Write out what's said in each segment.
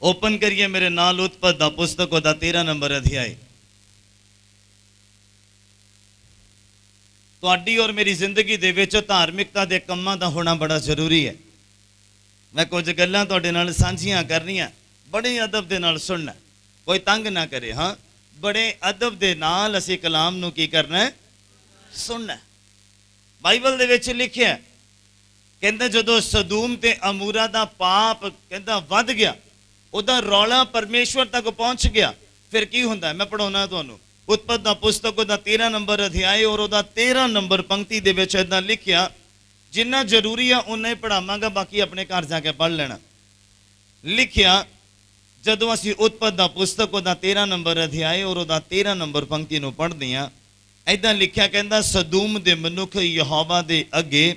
Open करिए मेरे नाल उत्पत्ति दा पुस्तक दा 13 नंबर अध्याय। तुहाडी और मेरी जिंदगी दे विच धार्मिकता दे कम्मां दा होना बड़ा जरूरी है। मैं कुछ गल्लां तुहाडे नाल सांझियां करनियां, बड़े अदब दे नाल सुनना, कोई तंग ना करे। हाँ, बड़े अदब दे नाल असीं कलाम नूं की करना है, सुनना। बाइबल दे विच लिखिआ कहंदा जदों सदूम ते अमूरा दा पाप कहंदा वध गया, ਉਹਦਾ ਰੌਲਾ परमेश्वर तक पहुंच गया, फिर की हुंदा है? मैं पढ़ाउणा तुहानूं उत्पत्ति दा पुस्तक दा 13 नंबर अध्याय और ਉਹਦਾ 13 नंबर पंक्ति दे विच इदां लिखिआ, जिन्ना जरूरी है उन्ना ही पढ़ावांगा, बाकी अपने घर जाके पढ़ लेना। लिखिआ जदों असीं उत्पत्ति दा पुस्तक दा 13 नंबर अध्याय और ਉਹਦਾ 13 नंबर पंक्ति नूं पढ़दे हां, इदां लिखिआ कहंदा सदूम दे मनुख यहोवा दे अगे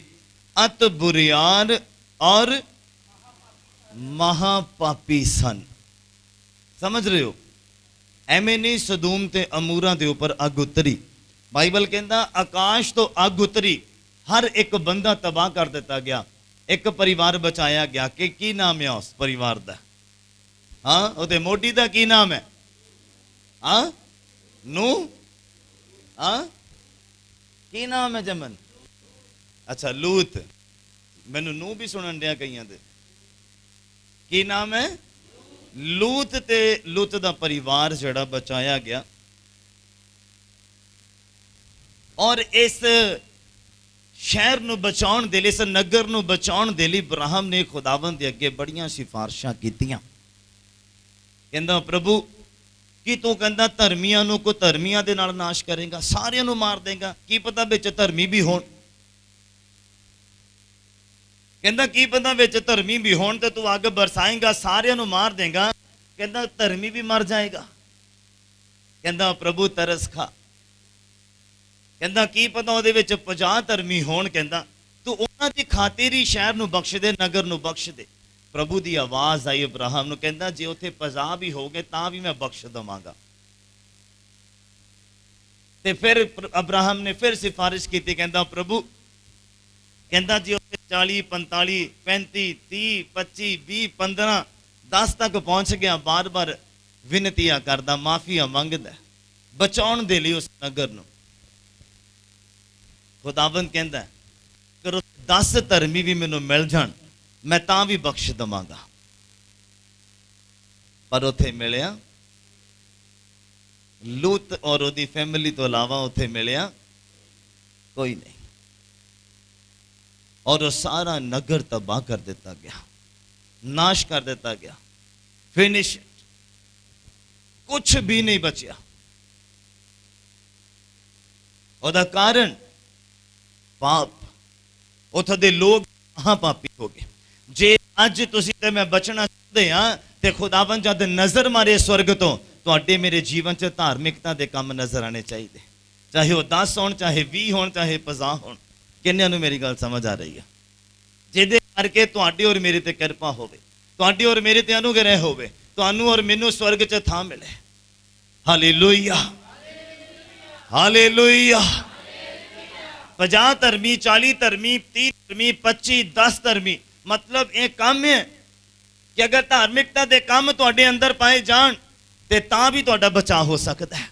अत बुरियार और महापापी सन। समझ रहे हो? एवें नहीं सदूम ते अमूरा दे उपर अग उतरी। बाइबल कहंदा आकाश तो अग उतरी, हर एक बंदा तबाह कर दिता गया, एक परिवार बचाया गया। कि की नाम है उस परिवार दा? हाँ, उहदे मोढी दा की नाम है? हाँ, नूह। हाँ, की नाम है जमन? अच्छा, लूत। मैनू नूह भी सुनन दिया कईयां दे। की नाम है? लूत। ते लूत दा परिवार जड़ा बचाया गया। और इस शहर नूं बचाउण दे लई, इस नगर नूं बचाउण दे लई इब्राहिम ने खुदावंद दे अगे बड़ियां सिफारिशां कीतियां। कहंदा प्रभु कि तू कहंदा धर्मियां नूं को धर्मियां दे नाल नाश करेगा, सारियां नूं मार देगा, की पता विच धर्मी भी होण। कहंदा की पता विच धर्मी भी होण ते तू अग बरसाएगा, सारियां नूं मार देगा, कहंदा धर्मी भी मर जाएगा। कहंदा प्रभु तरस खा। कहंदा की पता उहदे विच 50 धर्मी होण, कहंदा तू उन्हां दी खातिर ही शहर नूं बख्श दे, नगर नूं बख्श दे। प्रभु दी आवाज़ आई इब्राहिम नूं, कहंदा जे उत्थे 50 भी हो गए तां भी मैं बख्श दवांगा। ते फिर अब्राहम ने फिर सिफारिश की, कहंदा प्रभु कहंदा जी 40 45 35 30 25 20 15 10 तक पहुंच गया, बार बार विनतियां करदा, माफिया मंगदा बचाउण दे लई उस नगर नूं। खुदावंद कहंदा करो 10 धर्मी भी मैनूं मिल जाण, मैं तां भी बख्श दवांगा। पर उत्थे मिलिया लूत और उसदी फैमिली तो इलावा उत्थे मिलिया कोई नहीं, और वो सारा नगर तबाह कर दिता गया, नाश कर दिता गया, फिनिश, कुछ भी नहीं बचा। ਉਹਦਾ कारण पाप। उत्थे दे लोग महापापी हो गए। जे अज तुसीं ते मैं बचना चाहते हाँ ते खुदावन जद नजर मारे स्वर्ग तो तुहाडे मेरे जीवन च धार्मिकता दे काम नजर आने चाहिए, चाहे वो 10 होण, चाहे 20 होण, चाहे 50 होण। किन्नियां नूं मेरी गल समझ आ रही है? जिहदे करके तुहाडी और मेरे ते किरपा होवे, तुहाडी और मेरे ते अनुग्रह होवे, तुहानूं और मैनूं स्वर्ग च थां मिले। Hallelujah, hallelujah. 50 धर्मी, 40 धर्मी, 30 धर्मी, 25 10 धर्मी, मतलब ये काम है कि अगर धार्मिकता दे काम तुहाडे अंदर पाए जाण ते तां भी तुहाडा बचाव हो सकदा है,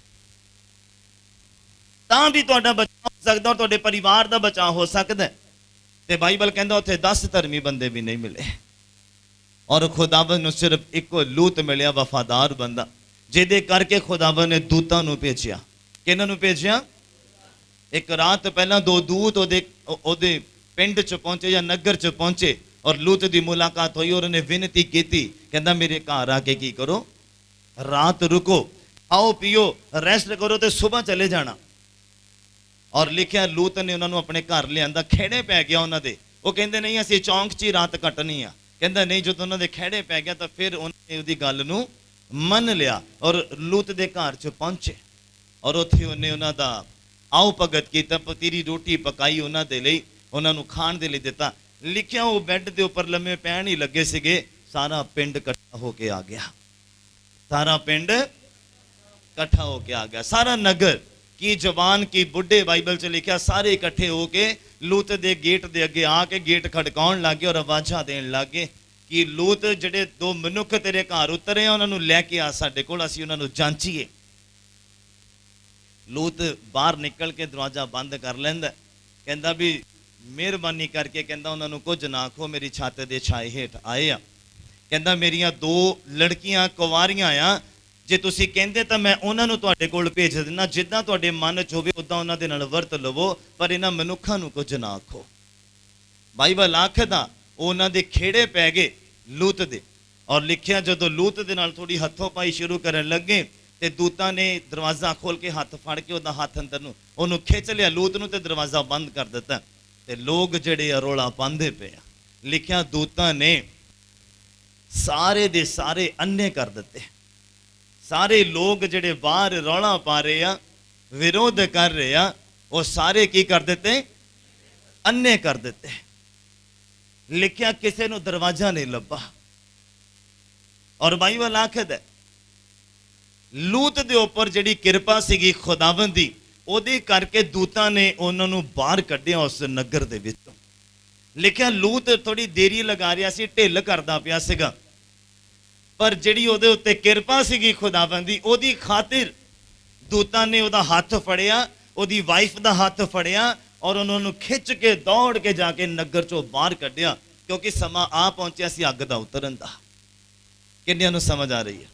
तां भी तुहाडा बचाव हो सकदा, और तुहाडे परिवार दा बचाव हो सकदा है। ते बाइबल कहंदा उत्थे 10 धर्मी बंदे भी नहीं मिले, और खुदावन नूं सिर्फ इक्को लूत मिलिया, वफादार बंदा, जिहदे करके खुदावन ने दूतां नूं भेजिया। किहनां नूं भेजिया? एक रात पहला 2 दूत ओदे पिंड च पहुंचे या नगर च पहुंचे, और लूत दी मुलाकात हुई, और उन्हें विनती की, कहंदा मेरे घर आके की करो, रात रुको, आओ पियो, रेस्ट करो, तो सुबह चले जाना। और लिखिया लूत ने उन्होंने अपने घर लिया, खेड़े पै गया उन्होंने। वो कहते नहीं असीं चौंक च ही रात कटनी आ, कहता नहीं जो उन्होंने खेड़े पै गया तो फिर उन्हें उसकी गल नूं मन लिया, और लूत के घर च पहुंचे, और उत्थे उन्हें उन्हों का आओ भगत किया, पतीरी रोटी पकाई उन्होंने लई, उन्होंने खाण दे लई दिता। लिखिया वो बैड के उपर लम्मे पैण ही लगे सीगे, सारा पिंड इकट्ठा होके आ गया, सारा पिंड इकट्ठा होके आ गया, सारा नगर की जवान की बुढ़े, बाइबल च लिखा सारे इकट्ठे होके लूत दे गेट दे अगे आके गेट खड़काउण लग गए और आवाज़ां देण लग गए, कि लूत ਜਿਹੜੇ ਦੋ ਮਨੁੱਖ ਤੇਰੇ ਘਰ ਉਤਰੇ ਆ ਉਹਨਾਂ ਨੂੰ ਲੈ ਕੇ ਆ ਸਾਡੇ ਕੋਲ, ਅਸੀਂ ਉਹਨਾਂ ਨੂੰ ਜਾਂਚੀਏ। ਲੂਤ ਬਾਹਰ ਨਿਕਲ ਕੇ ਦਰਵਾਜ਼ਾ ਬੰਦ ਕਰ ਲੈਂਦਾ, ਕਹਿੰਦਾ ਵੀ ਮਿਹਰਬਾਨੀ ਕਰਕੇ, ਕਹਿੰਦਾ ਉਹਨਾਂ ਨੂੰ ਕੁਝ ਨਾ ਆਖੋ, ਮੇਰੀ ਛੱਤ ਦੇ ਛਾਏ ਹੇਠ ਆਏ ਆ। ਕਹਿੰਦਾ ਮੇਰੀਆਂ ਦੋ ਲੜਕੀਆਂ ਕੁਵਾਰੀਆਂ ਆ, ਜੇ ਤੁਸੀਂ ਕਹਿੰਦੇ ਤਾਂ ਮੈਂ ਉਹਨਾਂ ਨੂੰ ਤੁਹਾਡੇ ਕੋਲ ਭੇਜ ਦਿੰਦਾ, ਜਿੱਦਾਂ ਤੁਹਾਡੇ ਮਨ 'ਚ ਹੋਵੇ ਉੱਦਾਂ ਉਹਨਾਂ ਦੇ ਨਾਲ ਵਰਤ ਲਵੋ, ਪਰ ਇਹਨਾਂ ਮਨੁੱਖਾਂ ਨੂੰ ਕੁਝ ਨਾ ਆਖੋ। ਬਾਈਬਲ ਆਖਦਾ ਉਹਨਾਂ ਦੇ ਖੇੜੇ ਪੈ ਗਏ ਲੂਤ ਦੇ, ਔਰ ਲਿਖਿਆ ਜਦੋਂ ਲੂਤ ਦੇ ਨਾਲ ਥੋੜੀ ਹੱਥੋਂ ਪਾਈ ਸ਼ੁਰੂ ਕਰਨ ਲੱਗੇ ਤੇ ਦੂਤਾਂ ਨੇ ਦਰਵਾਜ਼ਾ ਖੋਲ ਕੇ ਹੱਥ ਫੜ ਕੇ ਉਹਦਾ ਹੱਥ ਅੰਦਰ ਨੂੰ ਉਹਨੂੰ ਖਿੱਚ ਲਿਆ ਲੂਤ ਨੂੰ, ਤੇ ਦਰਵਾਜ਼ਾ ਬੰਦ ਕਰ ਦਿੱਤਾ। ਤੇ ਲੋਕ ਜਿਹੜੇ ਆ ਰੌਲਾ ਪਾਉਂਦੇ ਪਏ ਆ। ਲਿਖਿਆ ਦੂਤਾਂ ਨੇ ਸਾਰੇ ਦੇ ਸਾਰੇ ਅੰਨੇ ਕਰ ਦਿੱਤੇ। ਸਾਰੇ ਲੋਕ ਜਿਹੜੇ ਬਾਹਰ ਰੌਲਾ ਪਾ ਰਹੇ ਆ, ਵਿਰੋਧ ਕਰ ਰਹੇ ਆ, ਉਹ ਸਾਰੇ ਕੀ ਕਰ ਦਿੱਤੇ? ਅੰਨੇ ਕਰ ਦਿੱਤੇ। ਲਿਖਿਆ ਕਿਸੇ ਨੂੰ ਦਰਵਾਜ਼ਾ ਨਹੀਂ ਲੱਭਾ। ਔਰ ਬਾਈਬਲ ਆਖਦਾ ਲੂਤ ਦੇ ਉੱਪਰ ਜਿਹੜੀ ਕਿਰਪਾ ਸੀਗੀ ਖੁਦਾਵੰਦ ਦੀ, ਉਹਦੇ ਕਰਕੇ ਦੂਤਾਂ ਨੇ ਉਹਨਾਂ ਨੂੰ ਬਾਹਰ ਕੱਢਿਆ ਉਸ ਨਗਰ ਦੇ ਵਿੱਚੋਂ। ਲਿਖਿਆ ਲੂਤ ਥੋੜੀ ਦੇਰੀ ਲਗਾ ਰਿਹਾ ਸੀ, ਢਿੱਲ ਕਰਦਾ ਪਿਆ ਸੀਗਾ, ਪਰ ਜਿਹੜੀ ਉਹਦੇ ਉੱਤੇ ਕਿਰਪਾ ਸੀਗੀ ਖੁਦਾਵੰਦ ਦੀ, ਉਹਦੀ ਖਾਤਰ ਦੂਤਾਂ ਨੇ ਉਹਦਾ ਹੱਥ ਫੜਿਆ, ਉਹਦੀ ਵਾਈਫ ਦਾ ਹੱਥ ਫੜਿਆ, ਔਰ ਉਹਨਾਂ ਨੂੰ ਖਿੱਚ ਕੇ ਦੌੜ ਕੇ ਜਾ ਕੇ ਨਗਰ ਚੋਂ ਬਾਹਰ ਕੱਢਿਆ, ਕਿਉਂਕਿ ਸਮਾਂ ਆ ਪਹੁੰਚਿਆ ਸੀ ਅੱਗ ਦਾ ਉਤਰਨ ਦਾ। ਕਿੰਨਿਆਂ ਨੂੰ ਸਮਝ ਆ ਰਹੀ ਹੈ?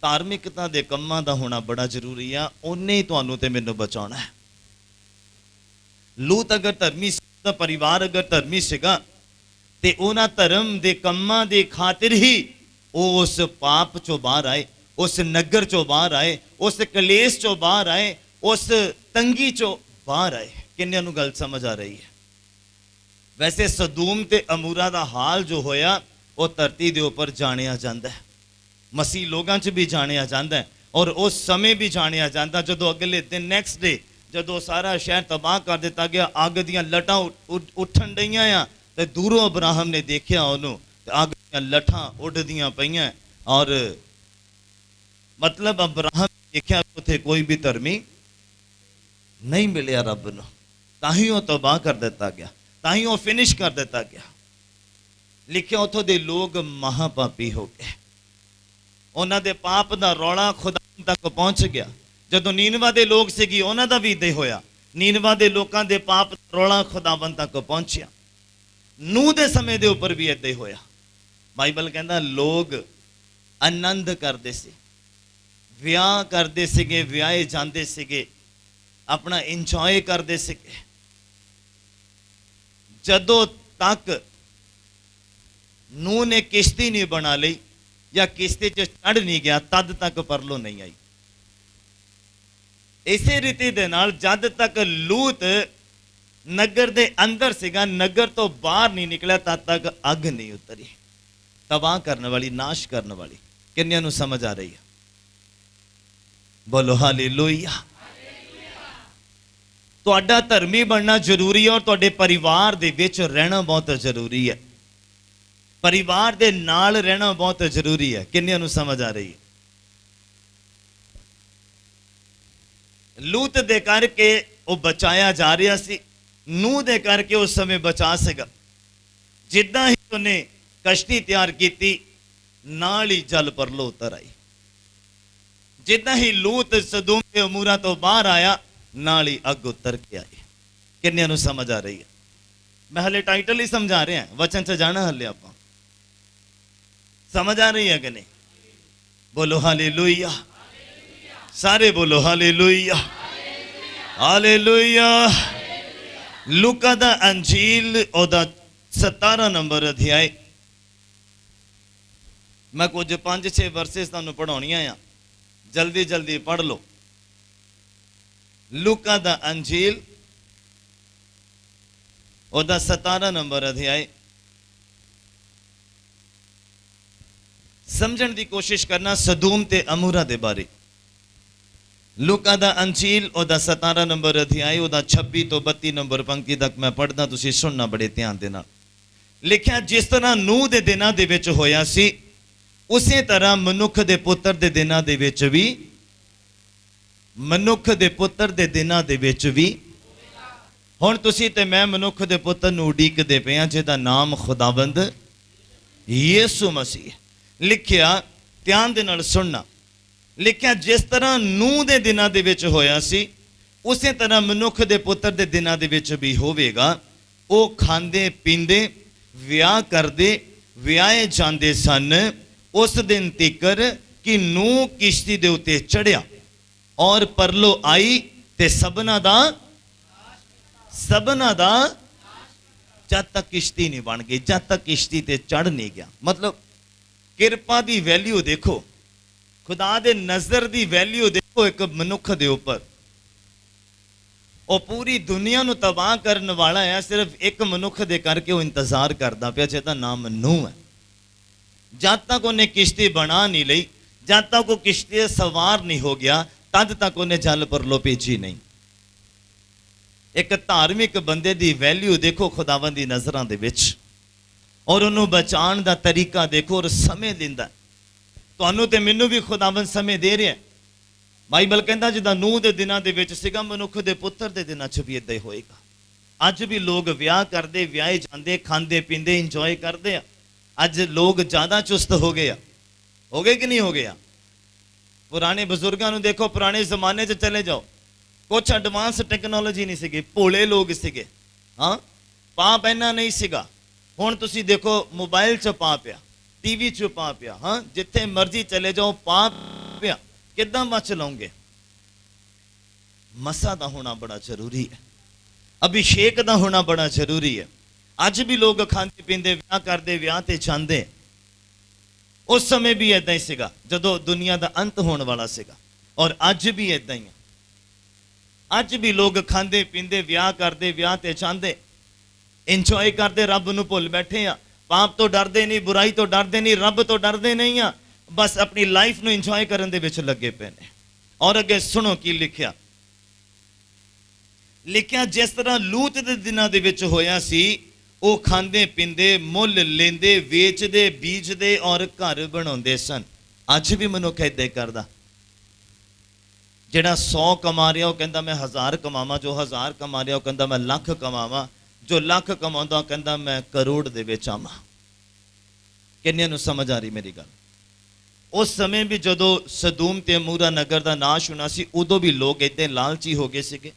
ਧਾਰਮਿਕਤਾ ਦੇ ਕੰਮਾਂ ਦਾ ਹੋਣਾ ਬੜਾ ਜ਼ਰੂਰੀ ਆ, ਉਹਨੇ ਹੀ ਤੁਹਾਨੂੰ ਤੇ ਮੈਨੂੰ ਬਚਾਉਣਾ ਹੈ। ਲੂਤ ਅਗਰ ਧਰਮੀ ਦਾ ਪਰਿਵਾਰ ਅਗਰ ਧਰਮੀ ਸੀਗਾ ਤੇ ਉਹਨਾਂ ਧਰਮ ਦੇ ਕੰਮਾਂ ਦੇ ਖਾਤਰ ਹੀ ਉਹ ਉਸ ਪਾਪ ਚੋਂ ਬਾਹਰ ਆਏ, ਉਸ ਨਗਰ ਚੋਂ ਬਾਹਰ ਆਏ, ਉਸ ਕਲੇਸ਼ ਚੋਂ ਬਾਹਰ ਆਏ, ਉਸ ਤੰਗੀ ਚੋਂ ਬਾਹਰ ਆਏ। ਕਿੰਨਿਆਂ ਨੂੰ ਗੱਲ ਸਮਝ ਆ ਰਹੀ ਹੈ? ਵੈਸੇ ਸਦੂਮ ਤੇ ਅਮੂਰਾ ਦਾ ਹਾਲ ਜੋ ਹੋਇਆ ਉਹ ਧਰਤੀ ਦੇ ਉੱਪਰ ਜਾਣਿਆ ਜਾਂਦਾ ਹੈ, ਮਸੀਹ ਲੋਕਾਂ 'ਚ ਵੀ ਜਾਣਿਆ ਜਾਂਦਾ ਹੈ, ਔਰ ਉਸ ਸਮੇਂ ਵੀ ਜਾਣਿਆ ਜਾਂਦਾ ਜਦੋਂ ਅਗਲੇ ਦਿਨ ਨੈਕਸਟ ਡੇ ਜਦੋਂ ਸਾਰਾ ਸ਼ਹਿਰ ਤਬਾਹ ਕਰ ਦਿੱਤਾ ਗਿਆ, ਅੱਗ ਦੀਆਂ ਲਟਾਂ ਉੱਠਣ ਡਈਆਂ ਆ, ਤੇ ਦੂਰੋਂ ਅਬਰਾਹਮ ਨੇ ਦੇਖਿਆ ਉਹਨੂੰ, ਤੇ ਅੱਗ ਦੀਆਂ ਲਟਾਂ ਉੱਡਦੀਆਂ ਪਈਆਂ, ਔਰ ਮਤਲਬ ਅਬਰਾਹਮ ਦੇਖਿਆ ਉੱਥੇ ਕੋਈ ਵੀ ਧਰਮੀ ਨਹੀਂ ਮਿਲਿਆ ਰੱਬ ਨੂੰ, ਤਾਂ ਹੀ ਉਹ ਤਬਾਹ ਕਰ ਦਿੱਤਾ ਗਿਆ, ਤਾਂ ਹੀ ਉਹ ਫਿਨਿਸ਼ ਕਰ ਦਿੱਤਾ ਗਿਆ। ਲਿਖਿਆ ਉੱਥੋਂ ਦੇ ਲੋਕ ਮਹਾਪਾਪੀ ਹੋ ਗਏ, ਉਹਨਾਂ ਦੇ ਪਾਪ ਦਾ ਰੌਲਾ ਖੁਦਾ ਤੱਕ ਪਹੁੰਚ ਗਿਆ। ਜਦੋਂ ਨੀਨਵਾ ਦੇ ਲੋਕ ਸੀਗੀ ਉਹਨਾਂ ਦਾ ਵੀ ਇੱਦਾਂ ਹੀ ਹੋਇਆ, ਨੀਨਵਾ ਦੇ ਲੋਕਾਂ ਦੇ ਪਾਪ ਦਾ ਰੌਲਾ ਖੁਦਾਵੰਦ ਤੱਕ ਪਹੁੰਚਿਆ। ਨੂਹ ਦੇ ਸਮੇਂ ਦੇ ਉੱਪਰ ਵੀ ਇੱਦਾਂ ਹੀ ਹੋਇਆ। ਬਾਈਬਲ ਕਹਿੰਦਾ ਲੋਕ ਆਨੰਦ ਕਰਦੇ ਸੀ, ਵਿਆਹ ਕਰਦੇ ਸੀਗੇ, ਵਿਆਹੇ ਜਾਂਦੇ ਸੀਗੇ, ਆਪਣਾ ਇੰਜੋਏ ਕਰਦੇ ਸੀਗੇ, ਜਦੋਂ ਤੱਕ ਨੂਹ ਨੇ ਕਿਸ਼ਤੀ ਨਹੀਂ ਬਣਾ ਲਈ ਜਾਂ ਕਿਸ਼ਤੀ 'ਚ ਚੜ੍ਹ ਨਹੀਂ ਗਿਆ, ਤਦ ਤੱਕ ਪਰਲੋ ਨਹੀਂ ਆਈ। ਇਸੇ ਰੀਤੀ ਦੇ ਨਾਲ ਜਦ ਤੱਕ ਲੂਤ ਨਗਰ ਦੇ ਅੰਦਰ ਸੀਗਾ, ਨਗਰ ਤੋਂ ਬਾਹਰ ਨਹੀਂ ਨਿਕਲਿਆ, ਤਦ ਤੱਕ ਅੱਗ ਨਹੀਂ ਉਤਰੀ, ਤਬਾਹ ਕਰਨ ਵਾਲੀ, ਨਾਸ਼ ਕਰਨ ਵਾਲੀ। ਕਿੰਨਿਆਂ ਨੂੰ ਸਮਝ ਆ ਰਹੀ ਹੈ? ਬੋਲੋ ਹਾਲੇਲੂਇਆ। ਤੁਹਾਡਾ ਧਰਮੀ ਬਣਨਾ ਜ਼ਰੂਰੀ ਹੈ, ਔਰ ਤੁਹਾਡੇ ਪਰਿਵਾਰ ਦੇ ਵਿੱਚ ਰਹਿਣਾ ਬਹੁਤ ਜ਼ਰੂਰੀ ਹੈ, ਪਰਿਵਾਰ ਦੇ ਨਾਲ ਰਹਿਣਾ ਬਹੁਤ ਜ਼ਰੂਰੀ ਹੈ। ਕਿੰਨਿਆਂ ਨੂੰ ਸਮਝ ਆ ਰਹੀ ਹੈ? ਲੂਤ ਦੇ ਕਰਕੇ ਉਹ ਬਚਾਇਆ ਜਾ ਰਿਹਾ ਸੀ, ਨੂਹ ਦੇ ਕਰਕੇ ਉਸ ਸਮੇਂ ਬਚਾ ਸੀਗਾ। ਜਿੱਦਾਂ ਹੀ ਉਹਨੇ ਕਸ਼ਤੀ ਤਿਆਰ ਕੀਤੀ, ਨਾਲ ਹੀ ਜਲ ਪਰਲੋ ਉਤਰ ਆਈ। ਜਿੱਦਾਂ ਹੀ ਲੂਤ ਸਦੂਮ ਤੇ ਅਮੂਰਾ ਤੋਂ ਬਾਹਰ ਆਇਆ, ਨਾਲ ਹੀ ਅੱਗ ਉਤਰ ਕੇ ਆਈ। ਕਿੰਨਿਆਂ ਨੂੰ ਸਮਝ ਆ ਰਹੀ ਹੈ? ਮੈਂ ਹਲੇ ਟਾਈਟਲ ਹੀ ਸਮਝਾ ਰਿਹਾ, ਵਚਨ 'ਚ ਜਾਣਾ ਹਲੇ ਆਪਾਂ। ਸਮਝ ਆ ਰਹੀ ਹੈ ਕਿ ਨਹੀਂ? ਬੋਲੋ ਹਾਲੇਲੂਇਆ, ਸਾਰੇ ਬੋਲੋ ਹਾਲੇਲੂਇਆ, ਹਾਲੇਲੂਇਆ। ਲੂਕਾ ਦਾ ਅੰਜੀਲ ਉਹਦਾ 17 ਨੰਬਰ ਅਧਿਆਇ, ਮੈਂ ਕੁਝ 5-6 ਵਰਸਿਸ ਤੁਹਾਨੂੰ ਪੜਾਉਣੀਆਂ ਆ, ਜਲਦੀ ਜਲਦੀ ਪੜ ਲਓ। ਲੂਕਾ ਦਾ ਅੰਜੀਲ ਉਹਦਾ 17 ਨੰਬਰ ਅਧਿਆਇ, ਸਮਝਣ ਦੀ ਕੋਸ਼ਿਸ਼ ਕਰਨਾ ਸਦੂਮ ਤੇ ਅਮੂਰਾ ਦੇ ਬਾਰੇ। ਲੂਕਾ ਦਾ ਅੰਜੀਲ ਉਹਦਾ 17 ਨੰਬਰ ਅਧਿਆਇ, ਉਹਦਾ 26 ਤੋਂ 32 ਨੰਬਰ ਪੰਕਤੀ ਤੱਕ ਮੈਂ ਪੜ੍ਹਦਾ, ਤੁਸੀਂ ਸੁਣਨਾ ਬੜੇ ਧਿਆਨ ਦੇ ਨਾਲ। ਲਿਖਿਆ, ਜਿਸ ਤਰ੍ਹਾਂ ਨੂਹ ਦੇ ਦਿਨਾਂ ਦੇ ਵਿੱਚ ਹੋਇਆ ਸੀ, ਉਸੇ ਤਰ੍ਹਾਂ ਮਨੁੱਖ ਦੇ ਪੁੱਤਰ ਦੇ ਦਿਨਾਂ ਦੇ ਵਿੱਚ ਵੀ, ਮਨੁੱਖ ਦੇ ਪੁੱਤਰ ਦੇ ਦਿਨਾਂ ਦੇ ਵਿੱਚ ਵੀ। ਹੁਣ ਤੁਸੀਂ ਤੇ ਮੈਂ ਮਨੁੱਖ ਦੇ ਪੁੱਤਰ ਨੂੰ ਉਡੀਕਦੇ ਪਏ ਹਾਂ, ਜਿਹਦਾ ਨਾਮ ਖੁਦਾਵੰਦ ਯਿਸੂ ਮਸੀਹ। ਲਿਖਿਆ, ਧਿਆਨ ਦੇ ਨਾਲ ਸੁਣਨਾ, ਲਿਖਿਆ ਜਿਸ ਤਰ੍ਹਾਂ ਨੂਹ ਦੇ ਦਿਨਾਂ ਦੇ ਵਿੱਚ ਹੋਇਆ ਸੀ, ਉਸੇ ਤਰ੍ਹਾਂ ਮਨੁੱਖ ਦੇ ਪੁੱਤਰ ਦੇ ਦਿਨਾਂ ਦੇ ਵਿੱਚ ਵੀ ਹੋਵੇਗਾ। ਉਹ ਖਾਂਦੇ ਪੀਂਦੇ, ਵਿਆਹ ਕਰਦੇ, ਵਿਆਹੇ ਜਾਂਦੇ ਸਨ ਉਸ ਦਿਨ ਤੀਕਰ ਕਿ ਨੂਹ ਕਿਸ਼ਤੀ ਦੇ ਉੱਤੇ ਚੜਿਆ ਔਰ ਪਰਲੋ ਆਈ ਤੇ ਸਭਨਾ ਦਾ ਜਦ ਤੱਕ ਕਿਸ਼ਤੀ ਨਹੀਂ ਬਣ ਗਈ, ਜਦ ਤੱਕ ਕਿਸ਼ਤੀ ਤੇ ਚੜ ਨਹੀਂ ਗਿਆ। ਮਤਲਬ ਕਿਰਪਾ ਦੀ ਵੈਲਿਊ ਦੇਖੋ, ਖੁਦਾ ਦੇ ਨਜ਼ਰ ਦੀ ਵੈਲਿਊ ਦੇਖੋ ਇੱਕ ਮਨੁੱਖ ਦੇ ਉੱਪਰ। ਉਹ ਪੂਰੀ ਦੁਨੀਆ ਨੂੰ ਤਬਾਹ ਕਰਨ ਵਾਲਾ ਹੈ, ਸਿਰਫ ਇੱਕ ਮਨੁੱਖ ਦੇ ਕਰਕੇ ਉਹ ਇੰਤਜ਼ਾਰ ਕਰਦਾ ਪਿਆ ਜਿਹਦਾ ਨਾਮ ਨੂਹ ਹੈ। ਜਦ ਤੱਕ ਉਹਨੇ ਕਿਸ਼ਤੀ ਬਣਾ ਨਹੀਂ ਲਈ, ਜਦ ਤੱਕ ਉਹ ਕਿਸ਼ਤੀ ਤੇ ਸਵਾਰ ਨਹੀਂ ਹੋ ਗਿਆ, ਤਦ ਤੱਕ ਉਹਨੇ ਜਲ ਪਰਲੋ ਭੇਜੀ ਨਹੀਂ। ਇੱਕ ਧਾਰਮਿਕ ਬੰਦੇ ਦੀ ਵੈਲਿਊ ਦੇਖੋ ਖੁਦਾਵੰਦ ਦੀ ਨਜ਼ਰਾਂ ਦੇ ਵਿੱਚ, ਔਰ ਉਹਨੂੰ ਬਚਾਉਣ ਦਾ ਤਰੀਕਾ ਦੇਖੋ, ਔਰ ਸਮੇਂ ਦਿੰਦਾ। ਤੁਹਾਨੂੰ ਤੇ ਮੈਨੂੰ ਵੀ ਖੁਦਾਵੰਦ ਸਮੇਂ ਦੇ ਰਿਹਾ। ਬਾਈਬਲ ਕਹਿੰਦਾ ਜਿੱਦਾਂ ਨੂਹ ਦੇ ਦਿਨਾਂ ਦੇ ਵਿੱਚ ਸੀਗਾ, ਮਨੁੱਖ ਦੇ ਪੁੱਤਰ ਦੇ ਦਿਨਾਂ 'ਚ ਵੀ ਇਦਾਂ ਹੀ ਹੋਏਗਾ। ਅੱਜ ਵੀ ਲੋਕ ਵਿਆਹ ਕਰਦੇ, ਵਿਆਹੇ ਜਾਂਦੇ, ਖਾਂਦੇ ਪੀਂਦੇ, ਇੰਜੋਏ ਕਰਦੇ ਆ। ਅੱਜ ਲੋਕ ਜ਼ਿਆਦਾ ਚੁਸਤ ਹੋ ਗਏ ਆ, ਹੋ ਗਏ ਕਿ ਨਹੀਂ ਹੋ ਗਿਆ? ਪੁਰਾਣੇ ਬਜ਼ੁਰਗਾਂ ਨੂੰ ਦੇਖੋ, ਪੁਰਾਣੇ ਜ਼ਮਾਨੇ 'ਚ ਚਲੇ ਜਾਓ, ਕੁਛ ਐਡਵਾਂਸ ਟੈਕਨੋਲੋਜੀ ਨਹੀਂ ਸੀਗੀ, ਭੋਲੇ ਲੋਕ ਸੀਗੇ। ਹਾਂ, ਪਾਪ ਇੰਨਾ ਨਹੀਂ ਸੀਗਾ। ਹੁਣ ਤੁਸੀਂ ਦੇਖੋ ਮੋਬਾਈਲ 'ਚ ਪਾਪ ਪਿਆ, ਟੀਵੀ 'ਚ ਪਾਪ ਪਿਆ, ਹਾਂ ਜਿੱਥੇ ਮਰਜ਼ੀ ਚਲੇ ਜਾਓ ਪਾਪ ਪਿਆ। ਕਿੱਦਾਂ ਬਚ ਲਓਗੇ? ਮਸਾ ਦਾ ਹੋਣਾ ਬੜਾ ਜ਼ਰੂਰੀ ਹੈ, ਅਭਿਸ਼ੇਕ ਦਾ ਹੋਣਾ ਬੜਾ ਜ਼ਰੂਰੀ ਹੈ। ਅੱਜ ਵੀ ਲੋਕ ਖਾਂਦੇ ਪੀਂਦੇ, ਵਿਆਹ ਕਰਦੇ, ਵਿਆਹ ਤੇ ਜਾਂਦੇ। ਉਸ ਸਮੇਂ ਵੀ ਇਦਾਂ ਹੀ ਸੀਗਾ ਜਦੋਂ ਦੁਨੀਆ ਦਾ ਅੰਤ ਹੋਣ ਵਾਲਾ ਸੀਗਾ, ਔਰ ਅੱਜ ਵੀ ਇਦਾਂ ਹੀ ਹੈ। ਅੱਜ ਵੀ ਲੋਕ ਖਾਂਦੇ ਪੀਂਦੇ, ਵਿਆਹ ਕਰਦੇ, ਵਿਆਹ ਤੇ ਜਾਂਦੇ, ਇੰਜੋਏ ਕਰਦੇ, ਰੱਬ ਨੂੰ ਭੁੱਲ ਬੈਠੇ ਆ। ਪਾਪ ਤੋਂ ਡਰਦੇ ਨਹੀਂ, ਬੁਰਾਈ ਤੋਂ ਡਰਦੇ ਨਹੀਂ, ਰੱਬ ਤੋਂ ਡਰਦੇ ਨਹੀਂ ਆ, ਬਸ ਆਪਣੀ ਲਾਈਫ ਨੂੰ ਇੰਜੋਏ ਕਰਨ ਦੇ ਵਿੱਚ ਲੱਗੇ ਪਏ ਨੇ। ਔਰ ਅੱਗੇ ਸੁਣੋ ਕੀ ਲਿਖਿਆ, ਲਿਖਿਆ ਜਿਸ ਤਰ੍ਹਾਂ ਲੂਤ ਦੇ ਦਿਨਾਂ ਦੇ ਵਿੱਚ ਹੋਇਆ ਸੀ, ਉਹ ਖਾਂਦੇ ਪੀਂਦੇ, ਮੁੱਲ ਲੈਂਦੇ, ਵੇਚਦੇ, ਬੀਜਦੇ ਔਰ ਘਰ ਬਣਾਉਂਦੇ ਸਨ। ਅੱਜ ਵੀ ਮਨੁੱਖ ਏਦਾਂ ਹੀ ਕਰਦਾ। ਜਿਹੜਾ 100 ਕਮਾ ਰਿਹਾ ਉਹ ਕਹਿੰਦਾ ਮੈਂ 1000 ਕਮਾਵਾਂ, ਜੋ 1000 ਕਮਾ ਰਿਹਾ ਉਹ ਕਹਿੰਦਾ ਮੈਂ ਲੱਖ ਕਮਾਵਾਂ, ਜੋ ਲੱਖ ਕਮਾਉਂਦਾ ਉਹ ਕਹਿੰਦਾ ਮੈਂ ਕਰੋੜ ਦੇ ਵਿੱਚ ਆਵਾਂ। ਕਿੰਨਿਆਂ ਨੂੰ ਸਮਝ ਆ ਰਹੀ ਮੇਰੀ ਗੱਲ? ਉਸ ਸਮੇਂ ਵੀ ਜਦੋਂ ਸਦੂਮ ਤੇ ਅਮੂਰਾ ਨਗਰ ਦਾ ਨਾਸ਼ ਹੋਣਾ ਸੀ, ਉਦੋਂ ਵੀ ਲੋਕ ਏਦਾਂ ਲਾਲਚੀ ਹੋ ਗਏ ਸੀਗੇ,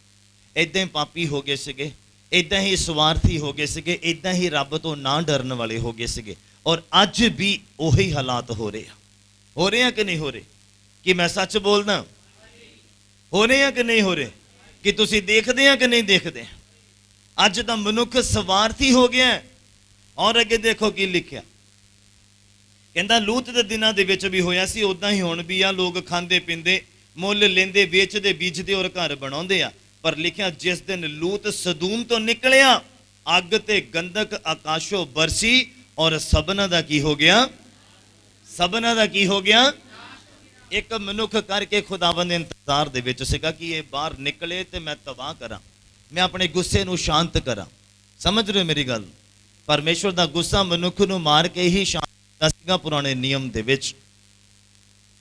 ਏਦਾਂ ਹੀ ਪਾਪੀ ਹੋ ਗਏ ਸੀਗੇ, ਏਦਾਂ ਹੀ ਸਵਾਰਥੀ ਹੋ ਗਏ ਸੀਗੇ, ਏਦਾਂ ਹੀ ਰੱਬ ਤੋਂ ਨਾ ਡਰਨ ਵਾਲੇ ਹੋ ਗਏ ਸੀਗੇ। ਔਰ ਅੱਜ ਵੀ ਉਹੀ ਹਾਲਾਤ ਹੋ ਰਹੇ ਆ ਕਿ ਨਹੀਂ ਹੋ ਰਹੇ? ਕਿ ਮੈਂ ਸੱਚ ਬੋਲਦਾ? ਹੋ ਰਹੇ ਆ ਕਿ ਨਹੀਂ ਹੋ ਰਹੇ? ਕਿ ਤੁਸੀਂ ਦੇਖਦੇ ਆ ਕਿ ਨਹੀਂ ਦੇਖਦੇ? ਅੱਜ ਦਾ ਮਨੁੱਖ ਸਵਾਰਥੀ ਹੋ ਗਿਆ। ਔਰ ਅੱਗੇ ਦੇਖੋ ਕੀ ਲਿਖਿਆ, ਕਹਿੰਦਾ ਲੂਤ ਦੇ ਦਿਨਾਂ ਦੇ ਵਿੱਚ ਵੀ ਹੋਇਆ ਸੀ, ਉਦਾਂ ਹੀ ਹੁਣ ਵੀ ਆ। ਲੋਕ ਖਾਂਦੇ ਪੀਂਦੇ, ਮੁੱਲ ਲੈਂਦੇ, ਵੇਚਦੇ, ਬੀਜਦੇ ਔਰ ਘਰ ਬਣਾਉਂਦੇ ਆ। ਪਰ ਲਿਖਿਆ ਜਿਸ ਦਿਨ ਲੂਤ ਸਦੂਮ ਤੋਂ ਨਿਕਲਿਆ, ਅੱਗ ਤੇ ਗੰਧਕ ਆਕਾਸ਼ੋਂ ਬਰਸੀ ਔਰ ਸਭਨਾਂ ਦਾ ਕੀ ਹੋ ਗਿਆ? ਸਭਨਾਂ ਦਾ ਕੀ ਹੋ ਗਿਆ? ਇੱਕ ਮਨੁੱਖ ਕਰਕੇ ਖੁਦਾਵੰਦ ਦੇ ਇੰਤਜ਼ਾਰ ਦੇ ਵਿੱਚ ਸੀਗਾ ਕਿ ਇਹ ਬਾਹਰ ਨਿਕਲੇ ਤੇ ਮੈਂ ਤਬਾਹ ਕਰਾਂ, ਮੈਂ ਆਪਣੇ ਗੁੱਸੇ ਨੂੰ ਸ਼ਾਂਤ ਕਰਾਂ। ਸਮਝ ਰਹੇ ਮੇਰੀ ਗੱਲ? ਪਰਮੇਸ਼ਵਰ ਦਾ ਗੁੱਸਾ ਮਨੁੱਖ ਨੂੰ ਮਾਰ ਕੇ ਹੀ ਸ਼ਾਂਤ ਹੁੰਦਾ ਸੀਗਾ ਪੁਰਾਣੇ ਨਿਯਮ ਦੇ ਵਿੱਚ।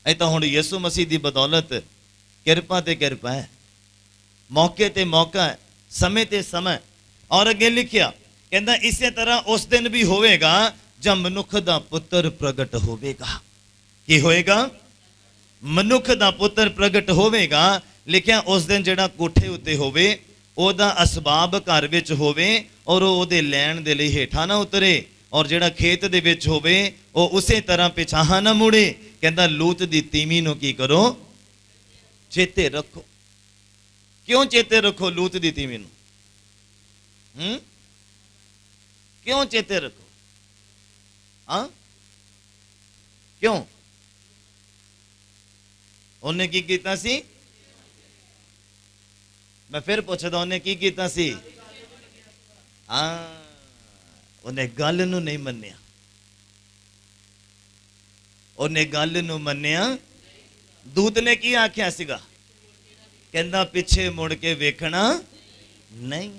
ਇਹ ਤਾਂ ਹੁਣ ਯਿਸੂ ਮਸੀਹ ਦੀ ਬਦੌਲਤ ਕਿਰਪਾ ਤੇ ਕਿਰਪਾ ਹੈ, ਮੌਕੇ ਤੇ ਮੌਕਾ ਹੈ, ਸਮੇਂ ਤੇ ਸਮਾਂ। ਔਰ ਅੱਗੇ ਲਿਖਿਆ, ਕਹਿੰਦਾ ਇਸੇ ਤਰ੍ਹਾਂ ਉਸ ਦਿਨ ਵੀ ਹੋਵੇਗਾ ਜਦ ਮਨੁੱਖ ਦਾ ਪੁੱਤਰ ਪ੍ਰਗਟ ਹੋਵੇਗਾ। ਕੀ ਹੋਏਗਾ? ਮਨੁੱਖ ਦਾ ਪੁੱਤਰ ਪ੍ਰਗਟ ਹੋਵੇਗਾ। ਲਿਖਿਆ ਉਸ ਦਿਨ ਜਿਹੜਾ ਕੋਠੇ ਉੱਤੇ ਹੋਵੇ, ਉਹਦਾ ਅਸਬਾਬ ਘਰ ਵਿੱਚ ਹੋਵੇ ਔਰ ਉਹ ਉਹਦੇ ਲੈਣ ਦੇ ਲਈ ਹੇਠਾਂ ਨਾ ਉਤਰੇ, ਔਰ ਜਿਹੜਾ ਖੇਤ ਦੇ ਵਿੱਚ ਹੋਵੇ ਉਹ ਉਸੇ ਤਰ੍ਹਾਂ ਪਿਛਾਹਾਂ ਨਾ ਮੁੜੇ। ਕਹਿੰਦਾ ਲੂਤ ਦੀ ਤੀਵੀਂ ਨੂੰ ਕੀ ਕਰੋ? ਚੇਤੇ ਰੱਖੋ। ਕਿਉਂ ਚੇਤੇ ਰੱਖੋ ਲੂਤ ਦੀ ਤੀਵੀਂ ਨੂੰ? ਕਿਉਂ ਚੇਤੇ ਰੱਖੋ? ਹਾਂ, ਕਿਉਂ? ਉਹਨੇ ਕੀ ਕੀਤਾ ਸੀ? ਮੈਂ ਫਿਰ ਪੁੱਛਦਾ, ਉਹਨੇ ਕੀ ਕੀਤਾ ਸੀ? ਉਹਨੇ ਗੱਲ ਨੂੰ ਨਹੀਂ ਮੰਨਿਆ। ਉਹਨੇ ਗੱਲ ਨੂੰ ਮੰਨਿਆ। ਦੂਤ ਨੇ ਕੀ ਆਖਿਆ ਸੀਗਾ? ਕਹਿੰਦਾ ਪਿੱਛੇ ਮੁੜ ਕੇ ਵੇਖਣਾ ਨਹੀਂ।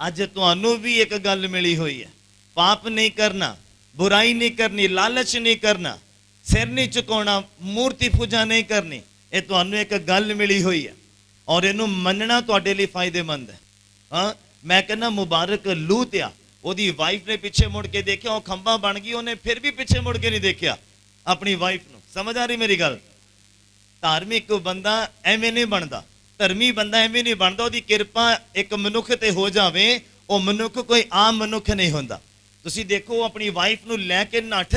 ਅੱਜ ਤੁਹਾਨੂੰ ਵੀ ਇੱਕ ਗੱਲ ਮਿਲੀ ਹੋਈ ਹੈ, ਪਾਪ ਨਹੀਂ ਕਰਨਾ, ਬੁਰਾਈ ਨਹੀਂ ਕਰਨੀ, ਲਾਲਚ ਨਹੀਂ ਕਰਨਾ, ਸਿਰ ਨਹੀਂ ਝੁਕਾਉਣਾ, ਮੂਰਤੀ ਪੂਜਾ ਨਹੀਂ ਕਰਨੀ। ਇਹ ਤੁਹਾਨੂੰ ਇੱਕ ਗੱਲ ਮਿਲੀ ਹੋਈ ਹੈ ਔਰ ਇਹਨੂੰ ਮੰਨਣਾ ਤੁਹਾਡੇ ਲਈ ਫਾਇਦੇਮੰਦ ਹੈ। ਹਾਂ, ਮੈਂ ਕਹਿੰਦਾ ਮੁਬਾਰਕ ਲੂਤ ਆ ਉਹਦੀ ਵਾਈਫ ਨੇ ਪਿੱਛੇ ਮੁੜ ਕੇ ਦੇਖਿਆ, ਉਹ ਖੰਭਾ ਬਣ ਗਈ, ਉਹਨੇ ਫਿਰ ਵੀ ਪਿੱਛੇ ਮੁੜ ਕੇ ਨਹੀਂ ਦੇਖਿਆ ਆਪਣੀ ਵਾਈਫ ਨੂੰ। ਸਮਝ ਆ ਰਹੀ ਮੇਰੀ ਗੱਲ? ਧਾਰਮਿਕ ਬੰਦਾ ਐਵੇਂ ਨਹੀਂ ਬਣਦਾ, ਧਰਮੀ ਬੰਦਾ ਐਵੇਂ ਨਹੀਂ ਬਣਦਾ। ਉਹਦੀ ਕਿਰਪਾ ਇੱਕ ਮਨੁੱਖ ਤੇ ਹੋ ਜਾਵੇ, ਉਹ ਮਨੁੱਖ ਕੋਈ ਆਮ ਮਨੁੱਖ ਨਹੀਂ ਹੁੰਦਾ। ਤੁਸੀਂ ਦੇਖੋ ਆਪਣੀ ਵਾਈਫ ਨੂੰ ਲੈ ਕੇ ਨੱਠ